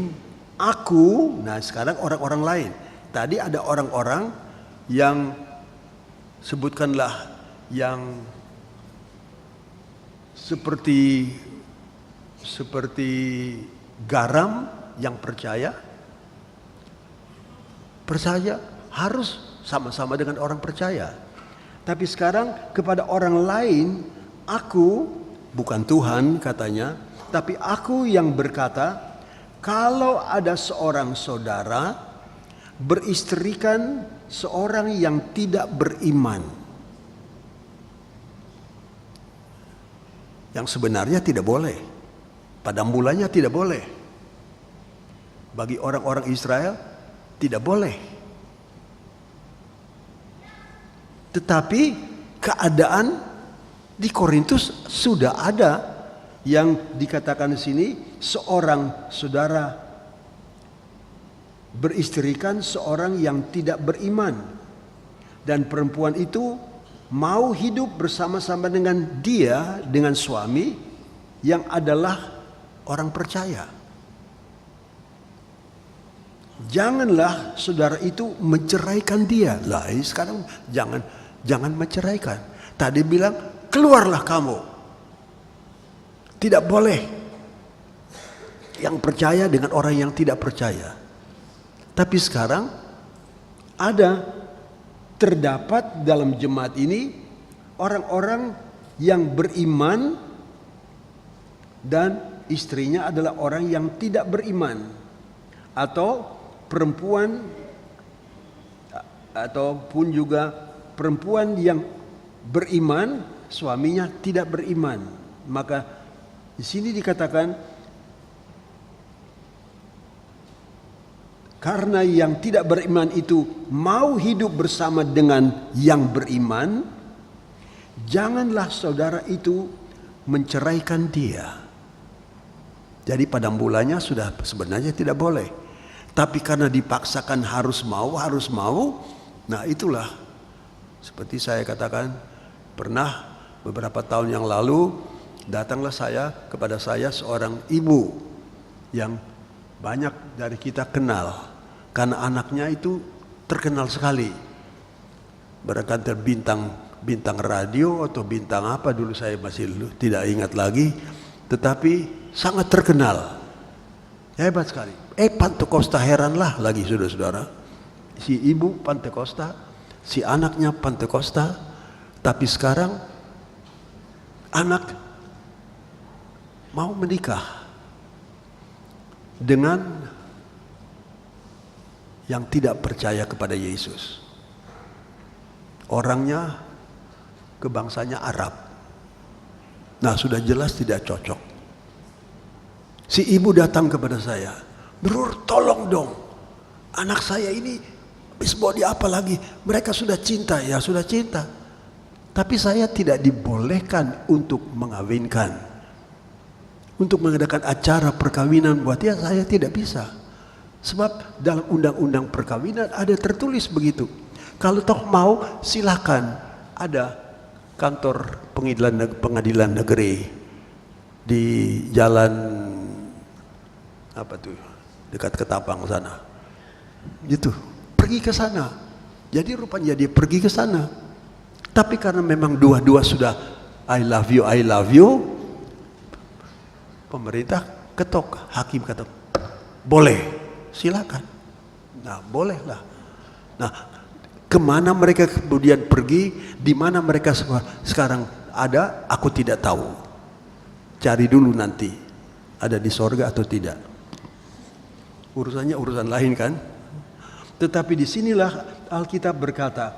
aku, nah sekarang orang-orang lain. Tadi ada orang-orang yang sebutkanlah yang seperti garam yang percaya harus sama-sama dengan orang percaya. Tapi sekarang kepada orang lain aku, bukan Tuhan katanya, tapi aku yang berkata, kalau ada seorang saudara beristrikan seorang yang tidak beriman, yang sebenarnya tidak boleh, pada mulanya tidak boleh, bagi orang-orang Israel tidak boleh, tetapi keadaan di Korintus sudah ada yang dikatakan di sini, seorang saudara beristrikan seorang yang tidak beriman, dan perempuan itu mau hidup bersama-sama dengan dia, dengan suami yang adalah orang percaya. Janganlah saudara itu menceraikan dia. Lah, sekarang jangan menceraikan. Tadi bilang keluarlah kamu. Tidak boleh yang percaya dengan orang yang tidak percaya. Tapi sekarang terdapat dalam jemaat ini orang-orang yang beriman dan istrinya adalah orang yang tidak beriman, atau perempuan ataupun juga perempuan yang beriman suaminya tidak beriman. Maka di sini dikatakan karena yang tidak beriman itu mau hidup bersama dengan yang beriman, janganlah saudara itu menceraikan dia. Jadi pada mulanya sudah sebenarnya tidak boleh, tapi karena dipaksakan harus mau, nah itulah seperti saya katakan, pernah beberapa tahun yang lalu datanglah kepada saya seorang ibu yang banyak dari kita kenal, karena anaknya itu terkenal sekali, barangkali bintang radio atau bintang apa, dulu saya masih tidak ingat lagi, tetapi sangat terkenal, hebat sekali. Pantekosta, heranlah lagi saudara-saudara, si ibu Pantekosta, si anaknya Pantekosta, tapi sekarang anak mau menikah dengan yang tidak percaya kepada Yesus. Orangnya kebangsanya Arab. Nah, sudah jelas tidak cocok. Si ibu datang kepada saya, "Bro, tolong dong. Anak saya ini habis mau di apa lagi? Mereka sudah cinta." Ya, sudah cinta. Tapi saya tidak dibolehkan untuk mengawinkan. Untuk mengadakan acara perkawinan buat dia, saya tidak bisa. Sebab dalam undang-undang perkawinan ada tertulis begitu. Kalau toh mau, silakan. ada kantor pengadilan negeri di jalan apa tuh, dekat Ketapang sana. Gitu, pergi ke sana. Jadi rupanya dia pergi ke sana. Tapi karena memang dua-dua sudah I love you, pemerintah ketok, hakim kata boleh, silakan. Nah, bolehlah. Nah, kemana mereka kemudian pergi, di mana mereka sekarang ada, aku tidak tahu. Cari dulu nanti, ada di sorga atau tidak. Urusannya urusan lain kan. Tetapi disinilah Alkitab berkata,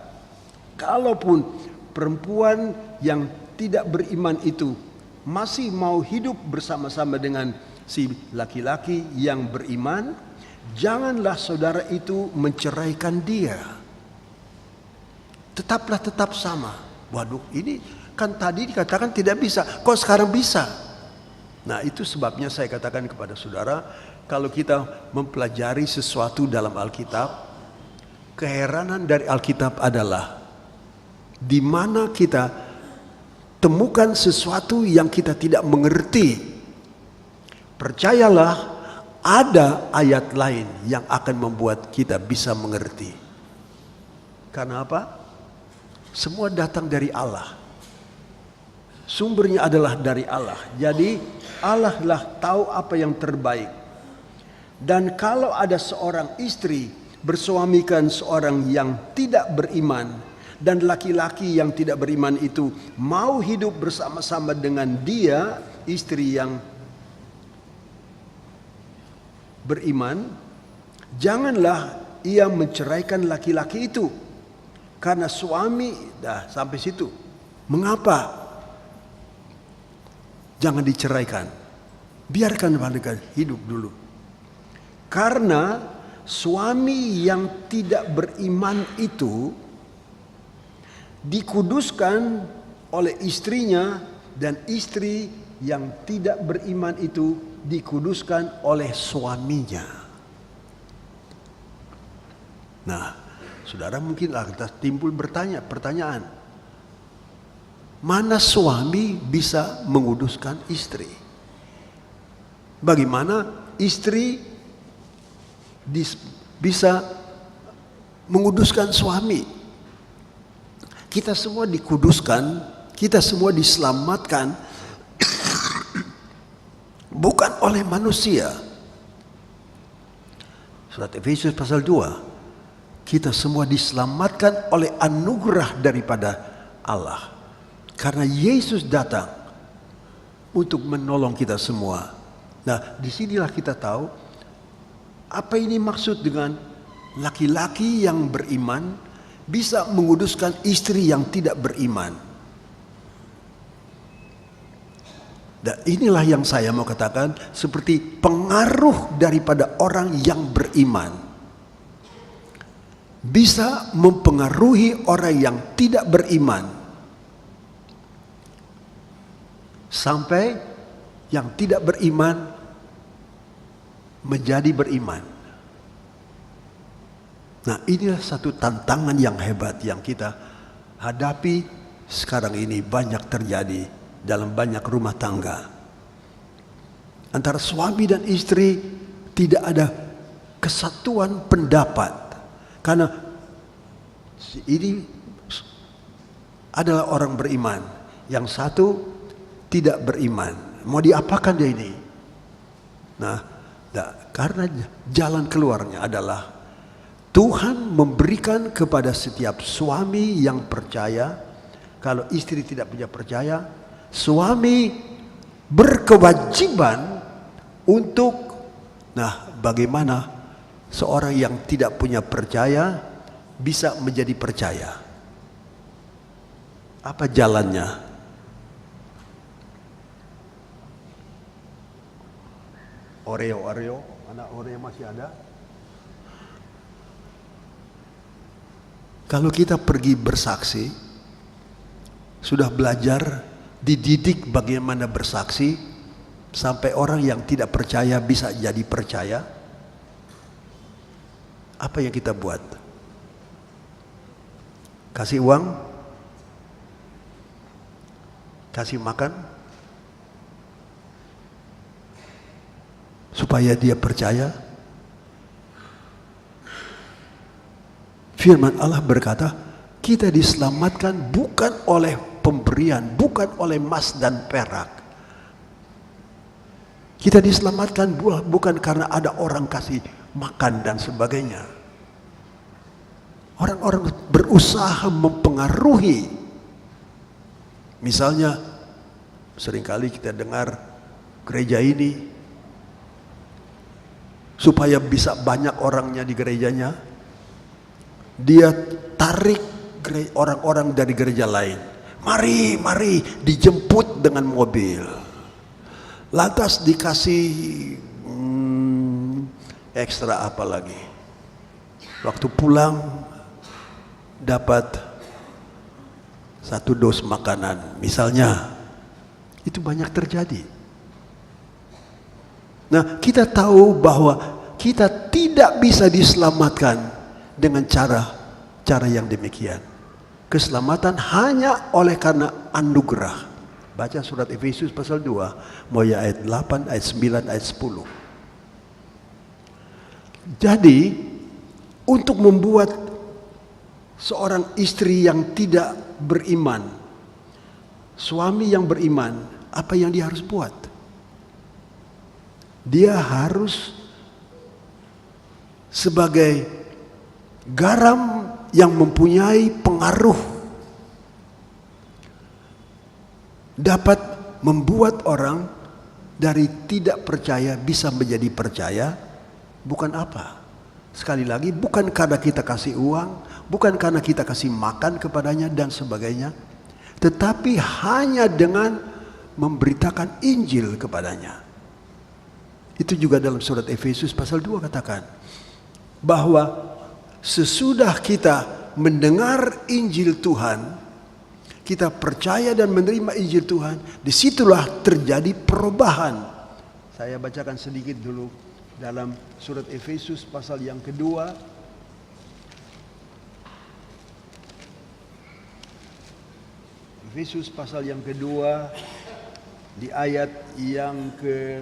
kalaupun perempuan yang tidak beriman itu masih mau hidup bersama-sama dengan si laki-laki yang beriman, janganlah saudara itu menceraikan dia. Tetap sama. Waduh, ini kan tadi dikatakan tidak bisa, kok sekarang bisa? Nah, itu sebabnya saya katakan kepada saudara, kalau kita mempelajari sesuatu dalam Alkitab, keheranan dari Alkitab adalah di mana kita temukan sesuatu yang kita tidak mengerti. Percayalah, ada ayat lain yang akan membuat kita bisa mengerti. Karena apa? Semua datang dari Allah. Sumbernya adalah dari Allah. Jadi Allah lah tahu apa yang terbaik. Dan kalau ada seorang istri bersuamikan seorang yang tidak beriman, dan laki-laki yang tidak beriman itu mau hidup bersama-sama dengan dia, istri yang beriman, janganlah ia menceraikan laki-laki itu. Karena suami, sampai situ. Mengapa? Jangan diceraikan. Biarkan mereka hidup dulu. Karena suami yang tidak beriman itu dikuduskan oleh istrinya, dan istri yang tidak beriman itu dikuduskan oleh suaminya. Nah, saudara mungkin akan timbul pertanyaan, mana suami bisa menguduskan istri? Bagaimana istri bisa menguduskan suami? Kita semua dikuduskan, kita semua diselamatkan bukan oleh manusia. Surat Efesus pasal 2, kita semua diselamatkan oleh anugerah daripada Allah. Karena Yesus datang untuk menolong kita semua. Nah, disinilah kita tahu apa ini maksud dengan laki-laki yang beriman bisa menguduskan istri yang tidak beriman. Dan inilah yang saya mau katakan, seperti pengaruh daripada orang yang beriman bisa mempengaruhi orang yang tidak beriman, sampai yang tidak beriman menjadi beriman. Nah, inilah satu tantangan yang hebat yang kita hadapi sekarang ini, banyak terjadi dalam banyak rumah tangga. Antara suami dan istri tidak ada kesatuan pendapat. Karena ini adalah orang beriman, yang satu tidak beriman. Mau diapakan dia ini? Nah, karena jalan keluarnya adalah Tuhan memberikan kepada setiap suami yang percaya. Kalau istri tidak punya percaya, suami berkewajiban untuk, bagaimana seorang yang tidak punya percaya bisa menjadi percaya? Apa jalannya? Oreo, anak Oreo masih ada? Kalau kita pergi bersaksi, sudah belajar, dididik bagaimana bersaksi, sampai orang yang tidak percaya bisa jadi percaya. Apa yang kita buat? Kasih uang? kasih makan supaya dia percaya? Firman Allah berkata, kita diselamatkan bukan oleh pemberian, bukan oleh emas dan perak. Kita diselamatkan bukan karena ada orang kasih makan dan sebagainya. Orang-orang berusaha mempengaruhi. Misalnya, seringkali kita dengar gereja ini supaya bisa banyak orangnya di gerejanya, dia tarik orang-orang dari gereja lain. Mari dijemput dengan mobil. Lantas dikasih ekstra apa lagi. Waktu pulang dapat 1 dos makanan misalnya. Itu banyak terjadi. Nah, kita tahu bahwa kita tidak bisa diselamatkan dengan cara yang demikian. Keselamatan hanya oleh karena anugerah. Baca surat Efesus pasal 2, mulai ayat 8, ayat 9, ayat 10. Jadi, untuk membuat seorang istri yang tidak beriman, suami yang beriman, apa yang dia harus buat? Dia harus sebagai garam yang mempunyai pengaruh, dapat membuat orang dari tidak percaya bisa menjadi percaya. Bukan apa? Sekali lagi, bukan karena kita kasih uang, bukan karena kita kasih makan kepadanya dan sebagainya, tetapi hanya dengan memberitakan Injil kepadanya. Itu juga dalam surat Efesus pasal 2 katakan bahwa sesudah kita mendengar Injil Tuhan, kita percaya dan menerima Injil Tuhan, disitulah terjadi perubahan. Saya bacakan sedikit dulu dalam surat Efesus pasal yang kedua. Efesus pasal yang kedua di ayat yang ke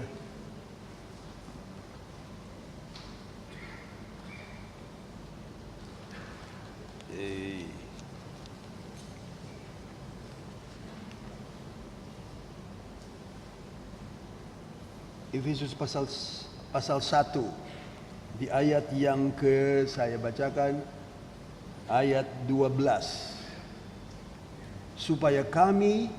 Efesus pasal 1 di ayat yang ke, saya bacakan ayat 12. Supaya kami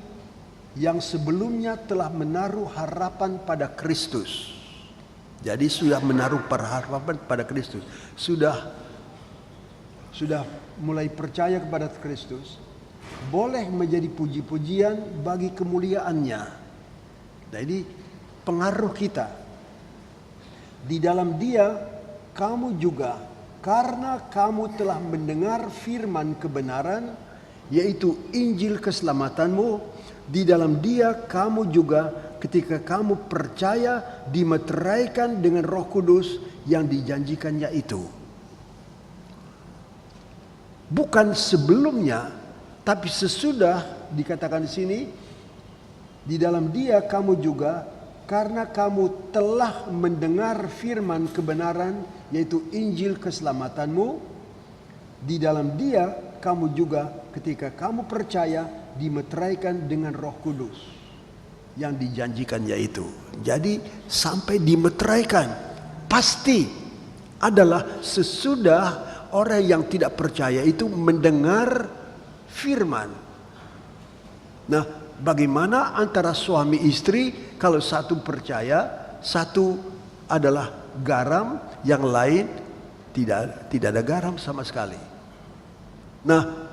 yang sebelumnya telah menaruh harapan pada Kristus. Jadi sudah menaruh harapan pada Kristus, sudah mulai percaya kepada Kristus, boleh menjadi puji-pujian bagi kemuliaannya. Jadi pengaruh kita di dalam Dia, kamu juga karena kamu telah mendengar firman kebenaran, yaitu Injil keselamatanmu, di dalam Dia kamu juga ketika kamu percaya dimeteraikan dengan Roh Kudus yang dijanjikannya itu. Bukan sebelumnya, tapi sesudah dikatakan di sini, di dalam Dia kamu juga karena kamu telah mendengar firman kebenaran, yaitu Injil keselamatanmu, di dalam Dia kamu juga ketika kamu percaya dimeteraikan dengan Roh Kudus yang dijanjikannya itu. Jadi sampai dimeteraikan pasti adalah sesudah orang yang tidak percaya itu mendengar firman. Nah, bagaimana antara suami istri kalau satu percaya, satu adalah garam, yang lain tidak ada garam sama sekali. Nah,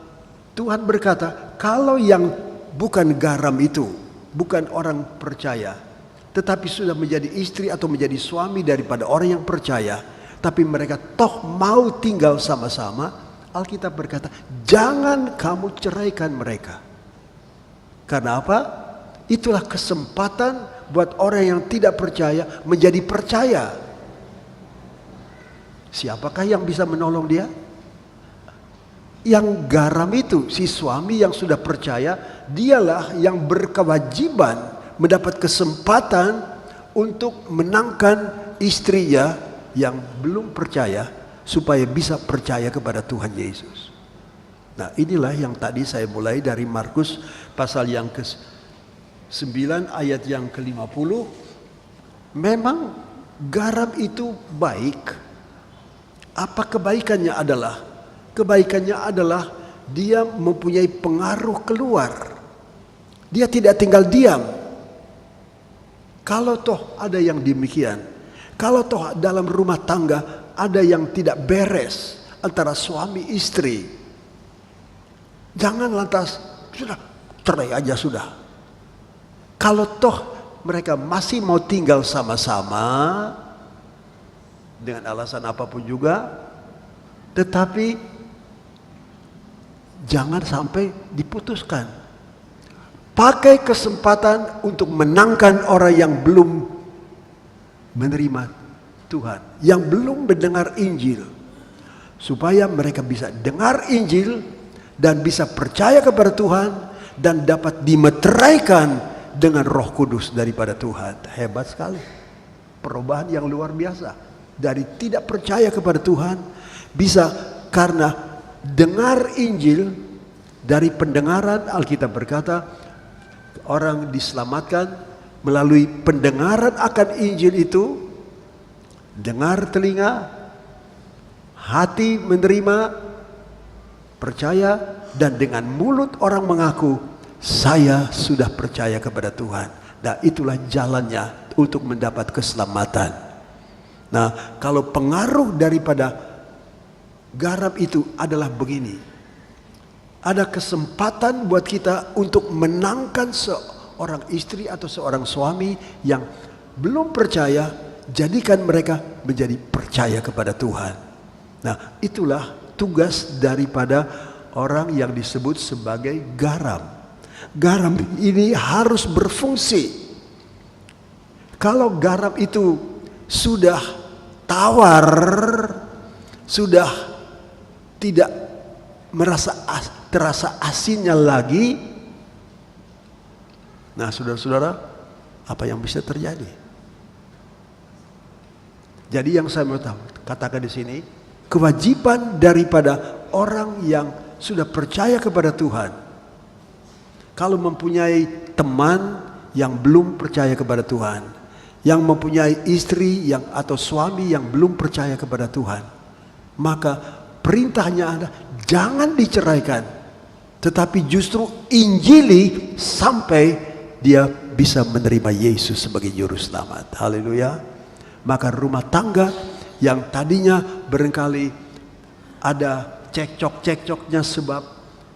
Tuhan berkata, kalau yang bukan garam itu, bukan orang percaya, tetapi sudah menjadi istri atau menjadi suami daripada orang yang percaya, tapi mereka toh mau tinggal sama-sama, Alkitab berkata, jangan kamu ceraikan mereka. Karena apa? Itulah kesempatan buat orang yang tidak percaya menjadi percaya. Siapakah yang bisa menolong dia? Yang garam itu, si suami yang sudah percaya, dialah yang berkewajiban mendapat kesempatan untuk menangkan istrinya yang belum percaya supaya bisa percaya kepada Tuhan Yesus. Nah, inilah yang tadi saya mulai dari Markus pasal yang ke-9 ayat yang ke-50. Memang garam itu baik. Apa kebaikannya adalah? Kebaikannya adalah dia mempunyai pengaruh keluar. Dia tidak tinggal diam. Kalau toh ada yang demikian, kalau toh dalam rumah tangga ada yang tidak beres antara suami istri, jangan lantas sudah cerai aja sudah. Kalau toh mereka masih mau tinggal sama-sama dengan alasan apapun juga, tetapi jangan sampai diputuskan. Pakai kesempatan untuk menangkan orang yang belum menerima Tuhan, yang belum mendengar Injil, supaya mereka bisa dengar Injil dan bisa percaya kepada Tuhan dan dapat dimeteraikan dengan Roh Kudus daripada Tuhan. Hebat sekali. Perubahan yang luar biasa. Dari tidak percaya kepada Tuhan bisa karena dengar Injil. Dari pendengaran, Alkitab berkata orang diselamatkan melalui pendengaran akan Injil itu. Dengar telinga, hati menerima, percaya, dan dengan mulut orang mengaku, saya sudah percaya kepada Tuhan. Nah, itulah jalannya untuk mendapat keselamatan. Nah, kalau pengaruh daripada garam itu adalah begini. Ada kesempatan buat kita untuk menangkan seorang istri atau seorang suami yang belum percaya, jadikan mereka menjadi percaya kepada Tuhan. Nah, itulah tugas daripada orang yang disebut sebagai garam. Garam ini harus berfungsi. Kalau garam itu sudah tawar, sudah tidak terasa asinnya lagi, nah saudara-saudara, apa yang bisa terjadi? Jadi yang saya mau katakan di sini, kewajiban daripada orang yang sudah percaya kepada Tuhan, kalau mempunyai teman yang belum percaya kepada Tuhan, yang mempunyai istri yang atau suami yang belum percaya kepada Tuhan, maka perintahnya adalah jangan diceraikan, tetapi justru injili sampai dia bisa menerima Yesus sebagai juru selamat. Haleluya. Maka rumah tangga yang tadinya barangkali ada cekcok-cekcoknya sebab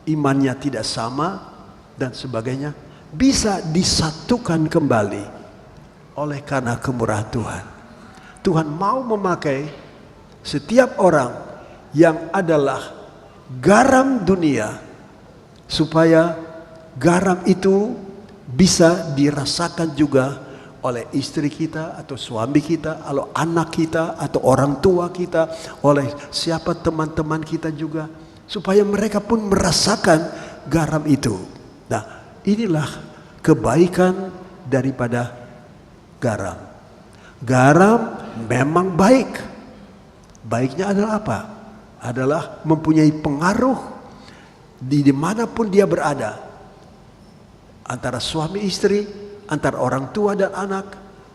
imannya tidak sama dan sebagainya, bisa disatukan kembali oleh karena kemurahan Tuhan. Tuhan mau memakai setiap orang yang adalah garam dunia, supaya garam itu bisa dirasakan juga oleh istri kita atau suami kita, atau anak kita atau orang tua kita, oleh siapa teman-teman kita juga, supaya mereka pun merasakan garam itu. Nah, inilah kebaikan daripada garam. Garam memang baik. Baiknya adalah apa? Adalah mempunyai pengaruh di dimanapun dia berada, antara suami istri, antara orang tua dan anak,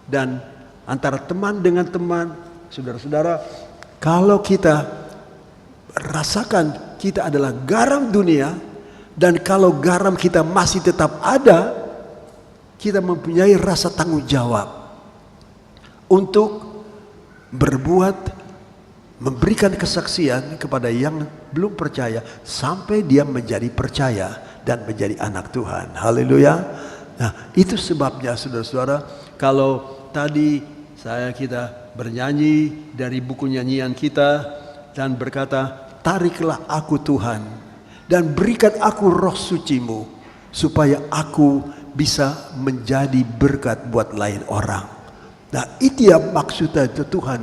dan antara teman dengan teman. Saudara-saudara, kalau kita rasakan kita adalah garam dunia, dan kalau garam kita masih tetap ada, kita mempunyai rasa tanggung jawab untuk berbuat, memberikan kesaksian kepada yang belum percaya sampai dia menjadi percaya dan menjadi anak Tuhan. Haleluya. Nah, itu sebabnya saudara-saudara, kalau tadi kita bernyanyi dari buku nyanyian kita dan berkata, tariklah aku Tuhan dan berikan aku roh sucimu supaya aku bisa menjadi berkat buat lain orang. Nah, itu ya maksudnya itu Tuhan.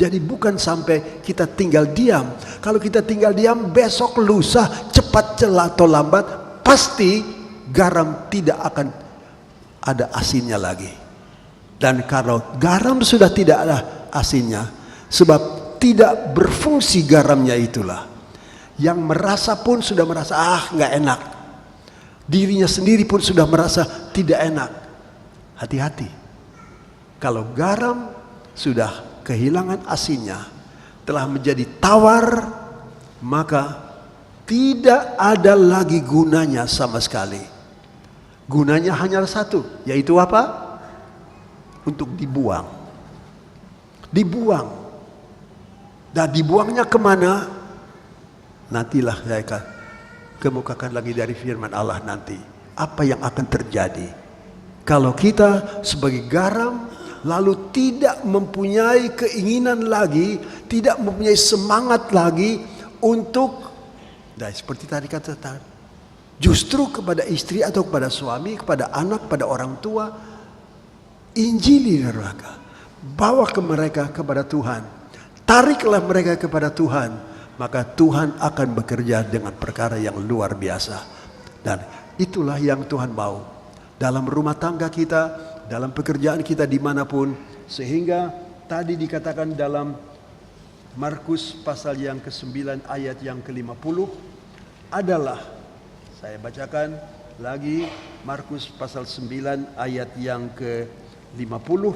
Jadi bukan sampai kita tinggal diam. Kalau kita tinggal diam, besok lusa cepat atau lambat pasti garam tidak akan ada asinnya lagi. Dan kalau garam sudah tidak ada asinnya, sebab tidak berfungsi garamnya itulah, yang merasa pun sudah merasa nggak enak. Dirinya sendiri pun sudah merasa tidak enak. Hati-hati. Kalau garam sudah kehilangan asinnya, telah menjadi tawar, maka tidak ada lagi gunanya sama sekali. Gunanya hanya satu, yaitu apa? Untuk dibuang. Dibuang. Dan dibuangnya kemana? Nantilah saya akan kemukakan lagi dari firman Allah nanti. Apa yang akan terjadi kalau kita sebagai garam lalu tidak mempunyai keinginan lagi, tidak mempunyai semangat lagi untuk, seperti tadi kata, justru kepada istri atau kepada suami, kepada anak, kepada orang tua, injili mereka, bawa ke mereka kepada Tuhan, tariklah mereka kepada Tuhan, maka Tuhan akan bekerja dengan perkara yang luar biasa. Dan itulah yang Tuhan mau dalam rumah tangga kita, dalam pekerjaan kita dimanapun. Sehingga tadi dikatakan dalam Markus pasal yang ke-9 ayat yang ke-50 adalah, saya bacakan lagi Markus pasal 9 ayat yang ke-50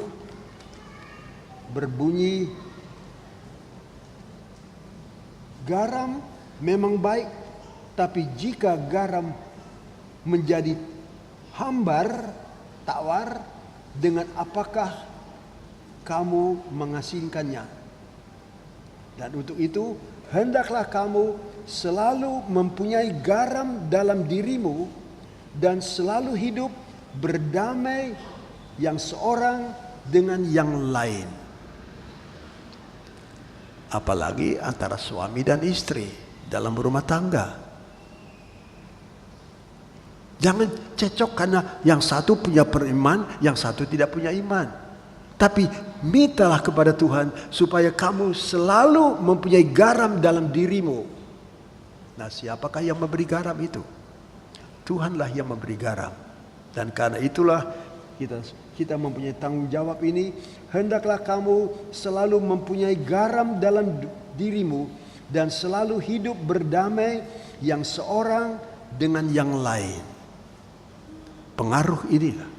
berbunyi, garam memang baik, tapi jika garam menjadi hambar, tawar, dengan apakah kamu mengasingkannya? Dan untuk itu hendaklah kamu selalu mempunyai garam dalam dirimu dan selalu hidup berdamai yang seorang dengan yang lain. Apalagi antara suami dan istri dalam rumah tangga. Jangan cecok karena yang satu punya beriman, yang satu tidak punya iman. Tapi mintalah kepada Tuhan supaya kamu selalu mempunyai garam dalam dirimu. Nah, siapakah yang memberi garam itu? Tuhanlah yang memberi garam. Dan karena itulah kita mempunyai tanggung jawab ini. Hendaklah kamu selalu mempunyai garam dalam dirimu dan selalu hidup berdamai yang seorang dengan yang lain. Pengaruh inilah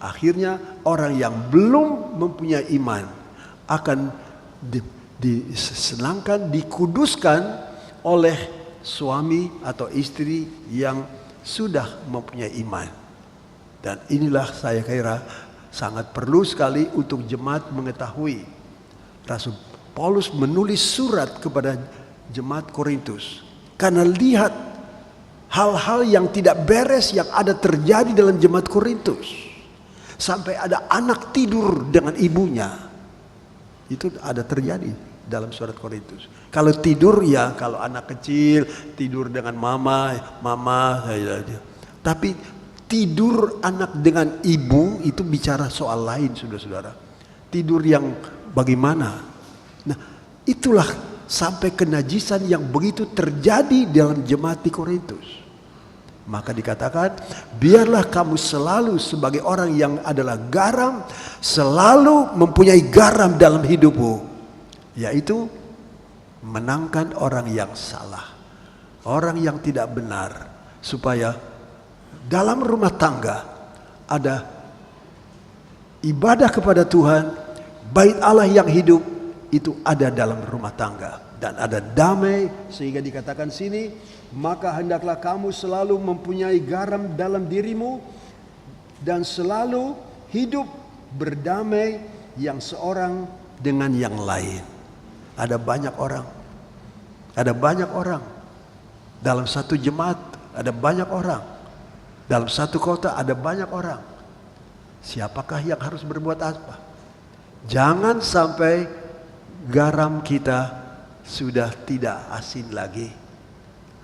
akhirnya orang yang belum mempunyai iman akan disenangkan, dikuduskan oleh suami atau istri yang sudah mempunyai iman. Dan inilah saya kira sangat perlu sekali untuk jemaat mengetahui. Rasul Paulus menulis surat kepada jemaat Korintus karena lihat hal-hal yang tidak beres yang ada terjadi dalam jemaat Korintus. Sampai ada anak tidur dengan ibunya. Itu ada terjadi dalam surat Korintus. Kalau tidur ya, kalau anak kecil tidur dengan mama. Tapi tidur anak dengan ibu itu bicara soal lain, saudara-saudara. Tidur yang bagaimana? Nah, itulah sampai kenajisan yang begitu terjadi dalam jemaat di Korintus. Maka dikatakan, biarlah kamu selalu sebagai orang yang adalah garam, selalu mempunyai garam dalam hidupmu, yaitu menangkan orang yang salah, orang yang tidak benar, supaya dalam rumah tangga ada ibadah kepada Tuhan, bait Allah yang hidup itu ada dalam rumah tangga, dan ada damai. Sehingga dikatakan sini, maka hendaklah kamu selalu mempunyai garam dalam dirimu dan selalu hidup berdamai yang seorang dengan yang lain. Ada banyak orang dalam satu jemaat, ada banyak orang dalam satu kota, ada banyak orang. Siapakah yang harus berbuat apa? Jangan sampai garam kita sudah tidak asin lagi,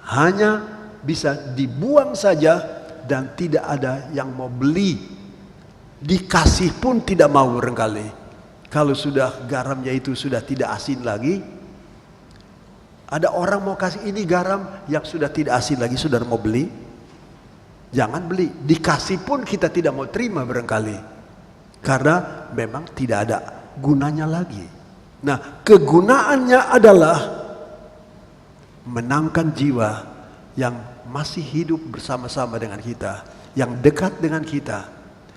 hanya bisa dibuang saja dan tidak ada yang mau beli, dikasih pun tidak mau barangkali. Kalau sudah garamnya itu sudah tidak asin lagi, ada orang mau kasih ini garam yang sudah tidak asin lagi, saudara mau beli? Jangan beli. Dikasih pun kita tidak mau terima barangkali. Karena memang tidak ada gunanya lagi. Nah, kegunaannya adalah menangkan jiwa yang masih hidup bersama-sama dengan kita, yang dekat dengan kita,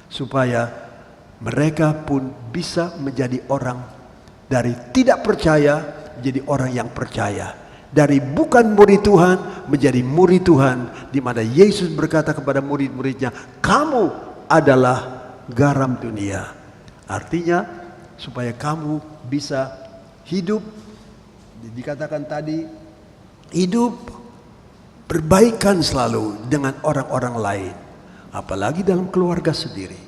supaya mereka pun bisa menjadi orang dari tidak percaya menjadi orang yang percaya, dari bukan murid Tuhan menjadi murid Tuhan, di mana Yesus berkata kepada murid-muridnya, kamu adalah garam dunia. Artinya supaya kamu bisa hidup, dikatakan tadi, hidup berbaikan selalu dengan orang-orang lain, apalagi dalam keluarga sendiri.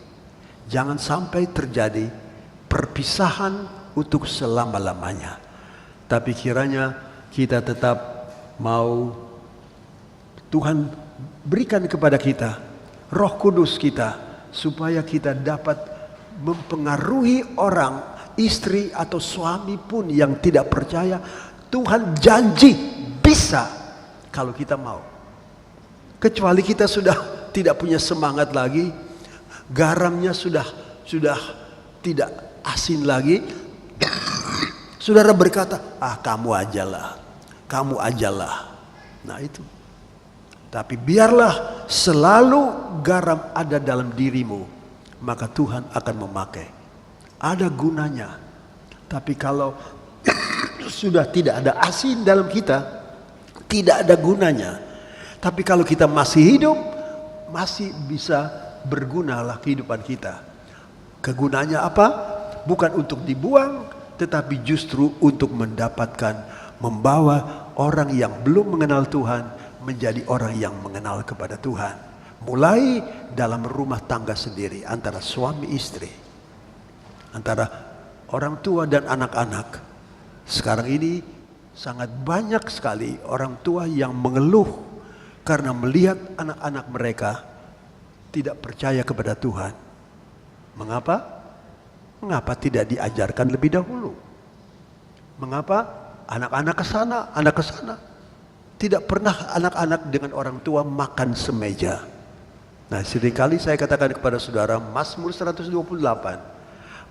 Jangan sampai terjadi perpisahan untuk selama-lamanya. Tapi kiranya kita tetap mau Tuhan berikan kepada kita Roh Kudus kita, supaya kita dapat mempengaruhi orang, istri atau suami pun yang tidak percaya. Tuhan janji bisa kalau kita mau. Kecuali kita sudah tidak punya semangat lagi, garamnya sudah tidak asin lagi. Saudara berkata, kamu ajalah. Nah itu. Tapi biarlah selalu garam ada dalam dirimu, maka Tuhan akan memakai. Ada gunanya. Tapi kalau sudah tidak ada asin dalam kita, tidak ada gunanya. Tapi kalau kita masih hidup, masih bisa bergunalah kehidupan kita. Kegunaannya apa? Bukan untuk dibuang, tetapi justru untuk membawa orang yang belum mengenal Tuhan menjadi orang yang mengenal kepada Tuhan. Mulai dalam rumah tangga sendiri, antara suami istri, antara orang tua dan anak-anak. Sekarang ini sangat banyak sekali orang tua yang mengeluh karena melihat anak-anak mereka tidak percaya kepada Tuhan. Mengapa? Mengapa tidak diajarkan lebih dahulu? Mengapa anak-anak ke sana, anak ke sana? Tidak pernah anak-anak dengan orang tua makan semeja. Nah, seringkali saya katakan kepada saudara, Mazmur 128,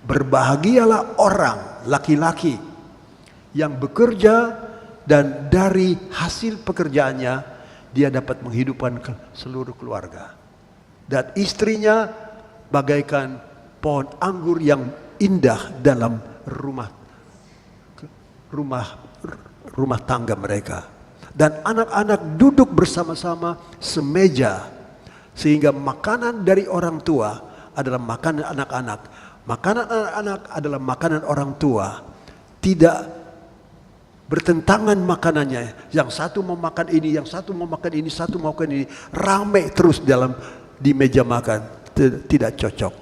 berbahagialah orang laki-laki yang bekerja dan dari hasil pekerjaannya dia dapat menghidupkan seluruh keluarga. Dan istrinya bagaikan pohon anggur yang indah dalam rumah tangga mereka. Dan anak-anak duduk bersama-sama semeja, sehingga makanan dari orang tua adalah makanan anak-anak. Makanan anak-anak adalah makanan orang tua. Tidak bertentangan makanannya. Yang satu mau makan ini, yang satu mau makan ini, satu mau makan ini. Ramai terus di meja makan. Tidak cocok.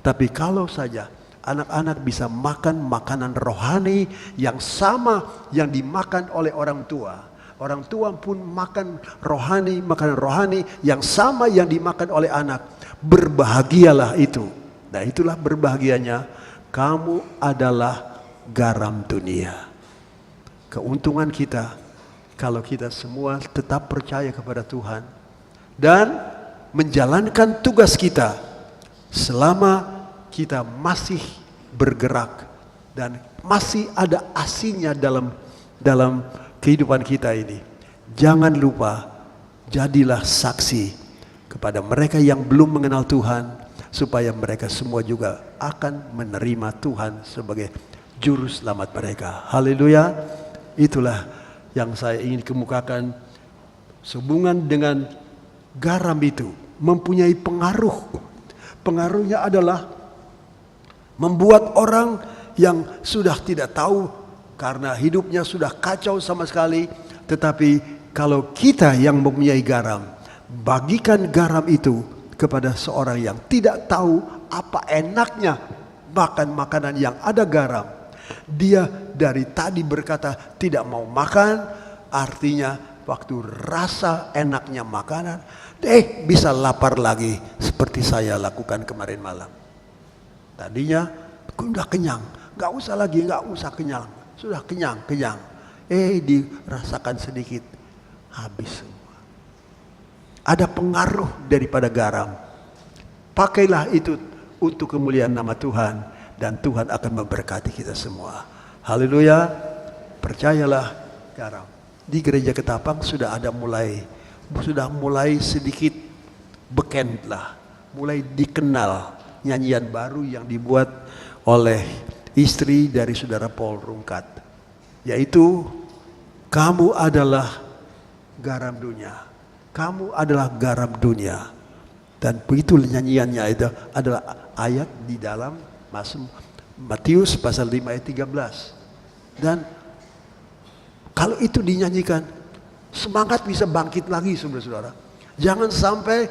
Tapi kalau saja anak-anak bisa makan makanan rohani yang sama yang dimakan oleh orang tua. Orang tua pun makan rohani, makanan rohani yang sama yang dimakan oleh anak. Berbahagialah itu. Nah, itulah berbahagianya. Kamu adalah garam dunia. Keuntungan kita kalau kita semua tetap percaya kepada Tuhan dan menjalankan tugas kita selama kita masih bergerak dan masih ada asinnya dalam kehidupan kita ini. Jangan lupa, jadilah saksi kepada mereka yang belum mengenal Tuhan, supaya mereka semua juga akan menerima Tuhan sebagai juru selamat mereka. Haleluya. Itulah yang saya ingin kemukakan. Sehubungan dengan garam itu mempunyai pengaruh. Pengaruhnya adalah membuat orang yang sudah tidak tahu karena hidupnya sudah kacau sama sekali. Tetapi kalau kita yang mempunyai garam, bagikan garam itu kepada seorang yang tidak tahu apa enaknya makan makanan yang ada garam. Dia dari tadi berkata tidak mau makan, artinya waktu rasa enaknya makanan, bisa lapar lagi seperti saya lakukan kemarin malam. Tadinya udah kenyang, nggak usah lagi, nggak usah kenyang. Sudah kenyang. Dirasakan sedikit, habis semua. Ada pengaruh daripada garam. Pakailah itu untuk kemuliaan nama Tuhan, dan Tuhan akan memberkati kita semua. Haleluya. Percayalah, garam. Di gereja Ketapang sudah mulai sedikit beken lah, mulai dikenal nyanyian baru yang dibuat oleh istri dari saudara Paul Rungkat, yaitu kamu adalah garam dunia, kamu adalah garam dunia. Dan begitu nyanyiannya itu adalah ayat di dalam Matius pasal 5 ayat 13. Dan kalau itu dinyanyikan, semangat bisa bangkit lagi, saudara-saudara. Jangan sampai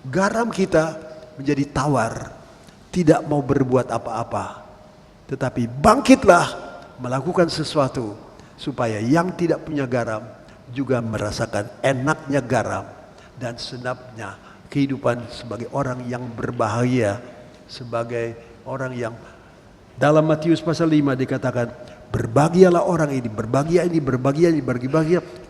garam kita menjadi tawar, tidak mau berbuat apa-apa. Tetapi bangkitlah melakukan sesuatu supaya yang tidak punya garam juga merasakan enaknya garam dan senapnya kehidupan sebagai orang yang berbahagia, sebagai orang yang dalam Matius pasal 5 dikatakan, berbahagialah orang ini, berbahagia,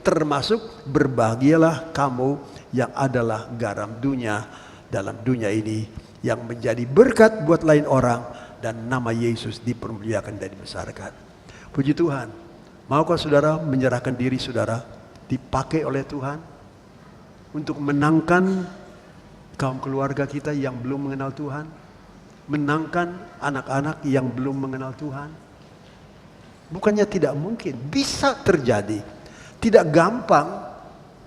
termasuk berbahagialah kamu yang adalah garam dunia dalam dunia ini, yang menjadi berkat buat lain orang, dan nama Yesus dipermuliakan dan dibesarkan. Puji Tuhan. Maukah saudara menyerahkan diri saudara dipakai oleh Tuhan untuk menangkan kaum keluarga kita yang belum mengenal Tuhan, menangkan anak-anak yang belum mengenal Tuhan? Bukannya tidak mungkin, bisa terjadi. Tidak gampang,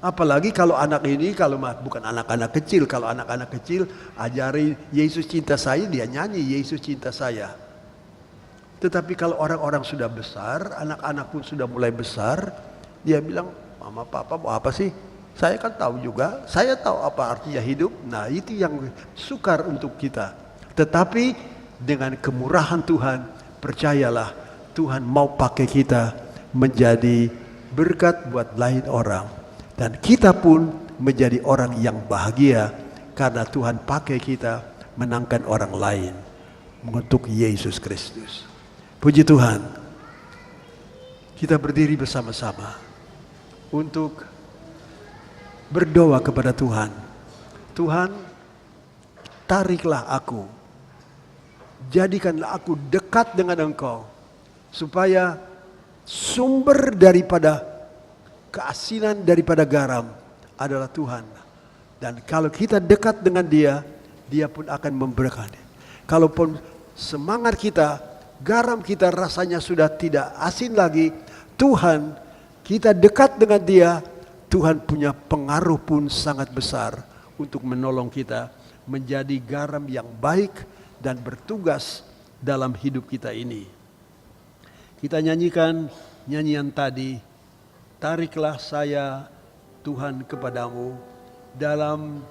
apalagi kalau anak ini, kalau bukan anak-anak kecil. Kalau anak-anak kecil, ajari Yesus cinta saya, dia nyanyi Yesus cinta saya. Tetapi kalau orang-orang sudah besar, anak-anak pun sudah mulai besar, dia bilang, mama papa mau apa sih? Saya kan tahu juga, saya tahu apa artinya hidup. Nah, itu yang sukar untuk kita. Tetapi dengan kemurahan Tuhan, percayalah, Tuhan mau pakai kita menjadi berkat buat lain orang. Dan kita pun menjadi orang yang bahagia karena Tuhan pakai kita menangkan orang lain untuk Yesus Kristus. Puji Tuhan. Kita berdiri bersama-sama untuk berdoa kepada Tuhan. Tuhan, tariklah aku. Jadikanlah aku dekat dengan Engkau, supaya sumber daripada keasinan daripada garam adalah Tuhan. Dan kalau kita dekat dengan Dia, Dia pun akan memberkati. Kalaupun semangat kita, garam kita rasanya sudah tidak asin lagi, Tuhan, kita dekat dengan Dia, Tuhan punya pengaruh pun sangat besar untuk menolong kita menjadi garam yang baik dan bertugas dalam hidup kita ini. Kita nyanyikan nyanyian tadi, tariklah saya Tuhan kepadamu, dalam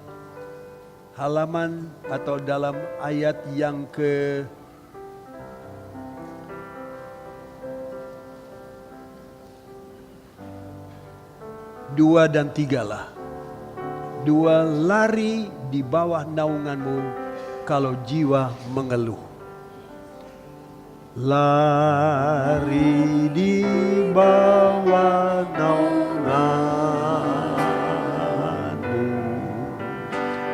halaman atau dalam ayat yang ke 2 dan 3 lah. 2, lari di bawah naunganmu kalau jiwa mengeluh. Lari di bawah naunganmu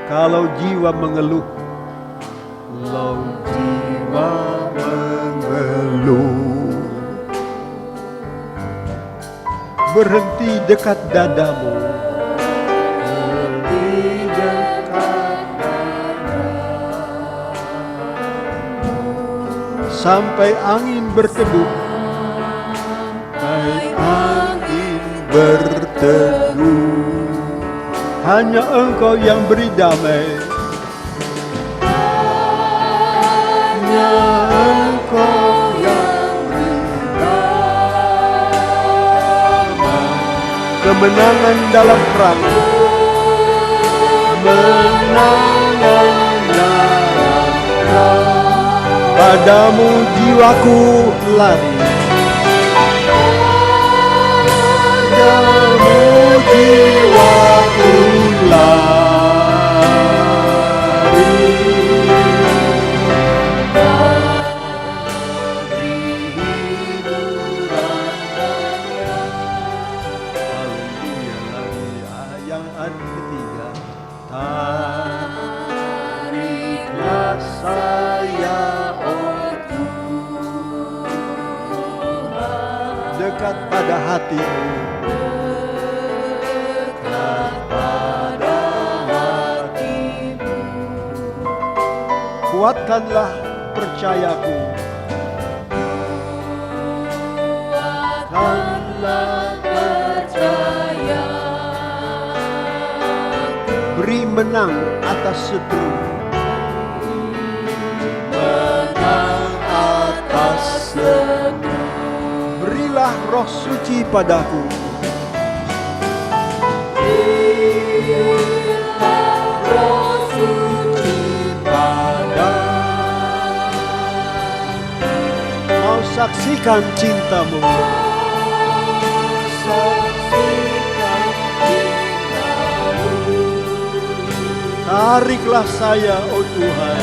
kalau jiwa mengeluh. Kalau jiwa mengeluh, berhenti dekat dadamu. Berhenti dekat dadamu sampai angin berteduh. Sampai angin berteduh, hanya Engkau yang beri damai. Hanya Engkau yang beri damai. Kemenangan dalam perang, kemenangan dalam perang. Padamu jiwaku lari, padamu jiwaku lari. ketiga. Tariklah saya, oh Tuhan, dekat pada hatimu, dekat pada hatimu. Kuatkanlah percayaku, kuatkanlah percaya. Beri menang atas seteru, menang atas seteru. Berilah Roh Suci padaku, berilah Roh Suci padaku. Mau saksikan cintamu, saksikan cintamu. Tariklah saya, oh Tuhan,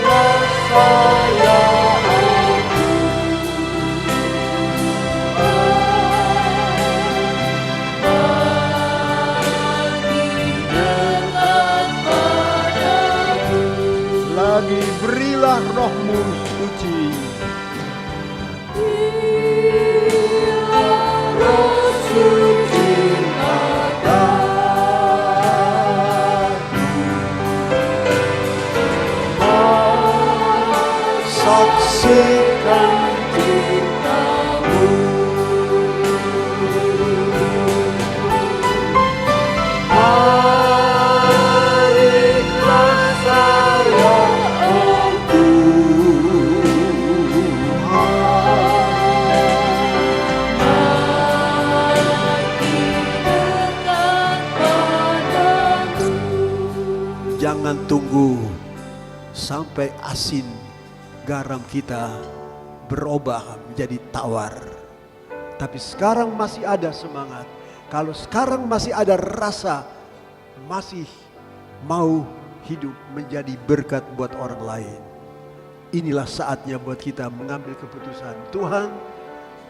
tariklah saya, oh Tuhan. Lagi berilah Roh-Mu suci, berilah Roh suci. Saksikan cintamu, tariklah saya, oh Tuhan, makin dekat padamu. Jangan tunggu sampai asin garam kita berubah menjadi tawar. Tapi sekarang masih ada semangat. Kalau sekarang masih ada rasa, masih mau hidup menjadi berkat buat orang lain. Inilah saatnya buat kita mengambil keputusan. Tuhan,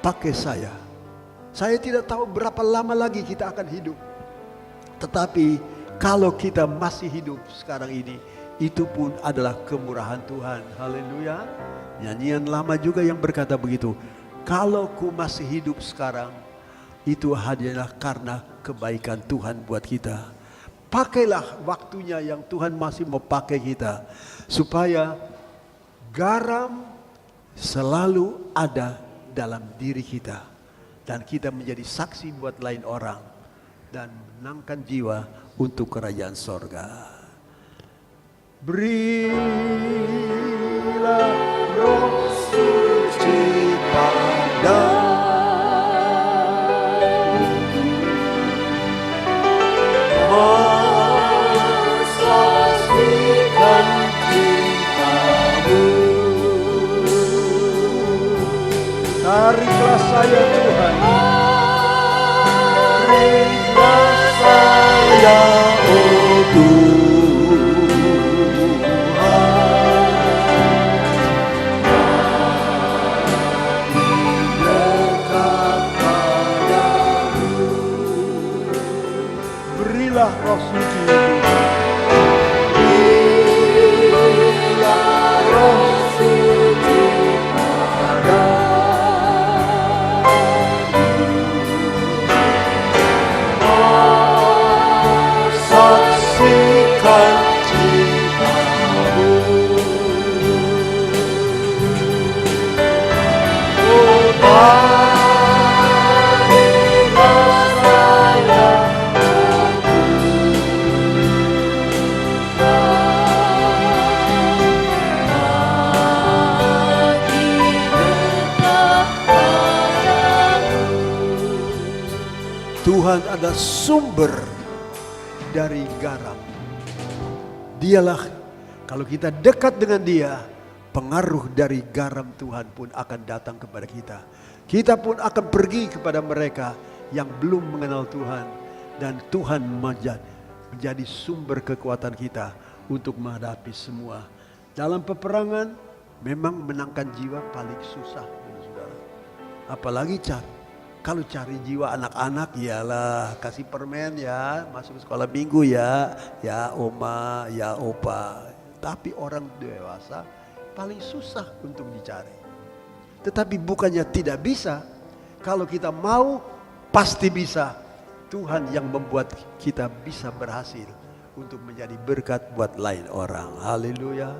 pakai saya. Saya tidak tahu berapa lama lagi kita akan hidup. Tetapi kalau kita masih hidup sekarang ini, itu pun adalah kemurahan Tuhan. Haleluya. Nyanyian lama juga yang berkata begitu. Kalau ku masih hidup sekarang, itu hanyalah karena kebaikan Tuhan buat kita. Pakailah waktunya yang Tuhan masih mau pakai kita, supaya garam selalu ada dalam diri kita, dan kita menjadi saksi buat lain orang, dan menangkan jiwa untuk kerajaan sorga. Berilah Roh Suci padaku, saksikan cintamu. Tariklah saya, Tuhan, tariklah saya, oh Tuhan. Roh Suci, berilah Roh Suci padaku, saksikan cintamu, oh tariklah saya. Tuhan adalah sumber dari garam. Dialah, kalau kita dekat dengan Dia, pengaruh dari garam Tuhan pun akan datang kepada kita. Kita pun akan pergi kepada mereka yang belum mengenal Tuhan, dan Tuhan menjadi sumber kekuatan kita untuk menghadapi semua. Dalam peperangan memang menangkan jiwa paling susah, saudara. Apalagi Kalau cari jiwa anak-anak, iyalah kasih permen ya, masuk sekolah minggu ya oma, ya opa. Tapi orang dewasa paling susah untuk dicari. Tetapi bukannya tidak bisa. Kalau kita mau, pasti bisa. Tuhan yang membuat kita bisa berhasil untuk menjadi berkat buat lain orang. Haleluya.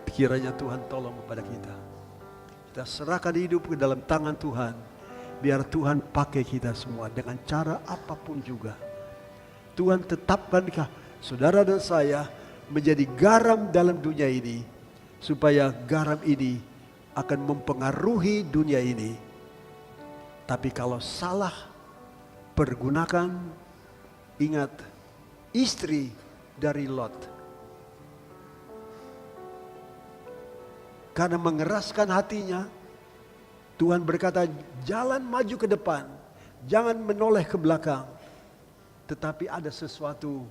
Kiranya Tuhan tolong kepada kita. Kita serahkan hidup ke dalam tangan Tuhan. Biar Tuhan pakai kita semua dengan cara apapun juga. Tuhan tetapkankah saudara dan saya menjadi garam dalam dunia ini. Supaya garam ini akan mempengaruhi dunia ini. Tapi kalau salah pergunakan, ingat istri dari Lot. Karena mengeraskan hatinya, Tuhan berkata, jalan maju ke depan, jangan menoleh ke belakang. Tetapi ada sesuatu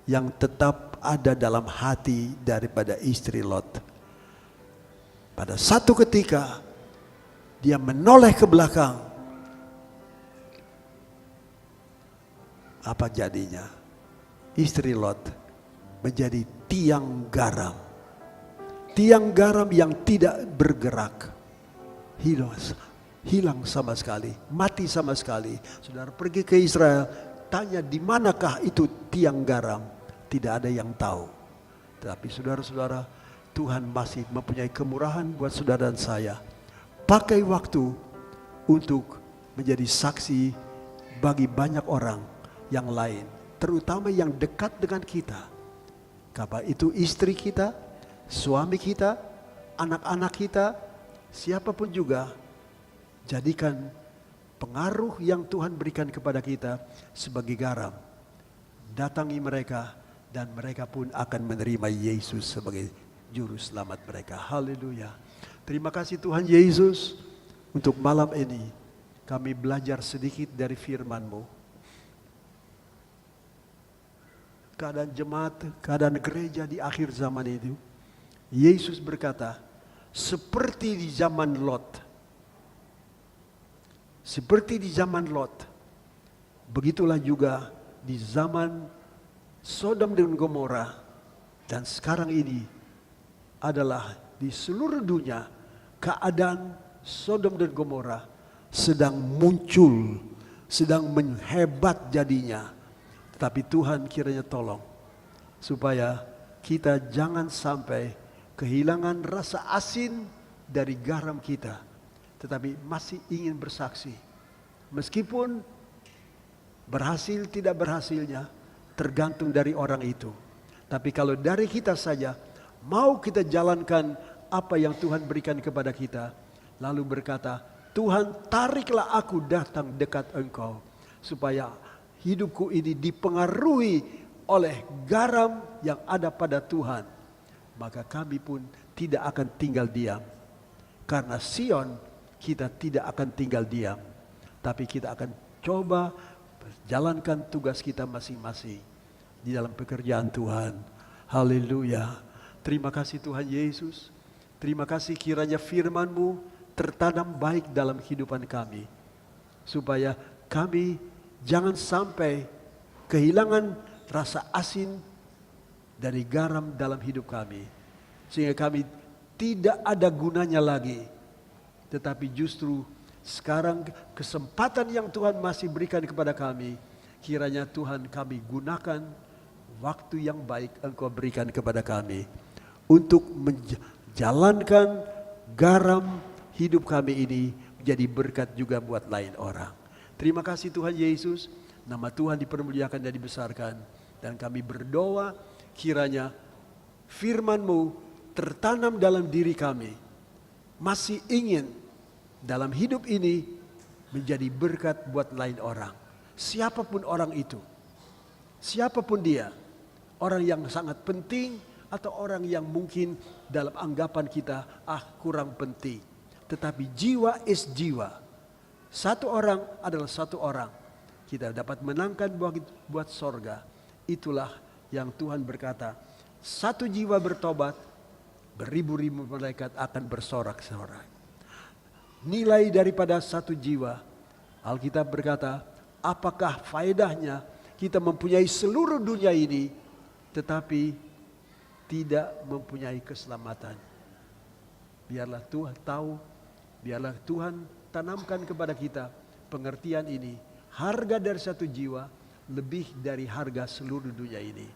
yang tetap ada dalam hati daripada istri Lot. Pada satu ketika, dia menoleh ke belakang. Apa jadinya? Istri Lot menjadi tiang garam. Tiang garam yang tidak bergerak. Hilang sama sekali, mati sama sekali. Saudara pergi ke Israel, tanya di manakah itu tiang garam, tidak ada yang tahu. Tapi saudara-saudara, Tuhan masih mempunyai kemurahan buat saudara dan saya. Pakai waktu untuk menjadi saksi bagi banyak orang yang lain, terutama yang dekat dengan kita. Apa itu istri kita, suami kita, anak-anak kita, siapapun juga, jadikan pengaruh yang Tuhan berikan kepada kita sebagai garam. Datangi mereka dan mereka pun akan menerima Yesus sebagai juru selamat mereka. Haleluya. Terima kasih Tuhan Yesus untuk malam ini kami belajar sedikit dari firman-Mu. Keadaan jemaat, keadaan gereja di akhir zaman itu. Yesus berkata, seperti di zaman Lot. Seperti di zaman Lot. Begitulah juga di zaman Sodom dan Gomora. Dan sekarang ini adalah di seluruh dunia keadaan Sodom dan Gomora sedang muncul, sedang menghebat jadinya. Tetapi Tuhan kiranya tolong supaya kita jangan sampai kehilangan rasa asin dari garam kita, tetapi masih ingin bersaksi. Meskipun berhasil tidak berhasilnya tergantung dari orang itu. Tapi kalau dari kita saja mau kita jalankan apa yang Tuhan berikan kepada kita, lalu berkata, Tuhan tariklah aku datang dekat Engkau, supaya hidupku ini dipengaruhi oleh garam yang ada pada Tuhan. Maka kami pun tidak akan tinggal diam. Karena Sion kita tidak akan tinggal diam. Tapi kita akan coba jalankan tugas kita masing-masing di dalam pekerjaan Tuhan. Haleluya. Terima kasih Tuhan Yesus. Terima kasih kiranya firman-Mu tertanam baik dalam kehidupan kami. Supaya kami jangan sampai kehilangan rasa asin dari garam dalam hidup kami. Sehingga kami tidak ada gunanya lagi. Tetapi justru sekarang kesempatan yang Tuhan masih berikan kepada kami, kiranya Tuhan kami gunakan waktu yang baik Engkau berikan kepada kami untuk menjalankan garam hidup kami ini menjadi berkat juga buat lain orang. Terima kasih Tuhan Yesus, nama Tuhan dipermuliakan dan dibesarkan. Dan kami berdoa kiranya firman-Mu tertanam dalam diri kami. Masih ingin dalam hidup ini menjadi berkat buat lain orang. Siapapun orang itu. Siapapun dia. Orang yang sangat penting atau orang yang mungkin dalam anggapan kita kurang penting. Tetapi jiwa is jiwa. Satu orang adalah satu orang. Kita dapat menangkan buat sorga. Itulah yang Tuhan berkata. Satu jiwa bertobat, beribu-ribu malaikat akan bersorak-sorak. Nilai daripada satu jiwa Alkitab berkata, apakah faedahnya kita mempunyai seluruh dunia ini tetapi tidak mempunyai keselamatan? Biarlah Tuhan tahu, biarlah Tuhan tanamkan kepada kita pengertian ini. Harga dari satu jiwa lebih dari harga seluruh dunia ini.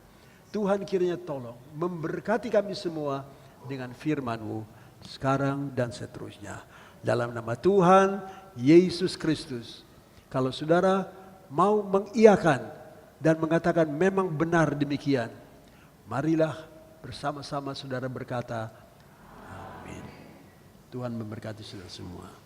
Tuhan kiranya tolong memberkati kami semua dengan firman-Mu sekarang dan seterusnya. Dalam nama Tuhan Yesus Kristus. Kalau saudara mau mengiyakan dan mengatakan memang benar demikian, marilah bersama-sama saudara berkata, amin. Tuhan memberkati saudara semua.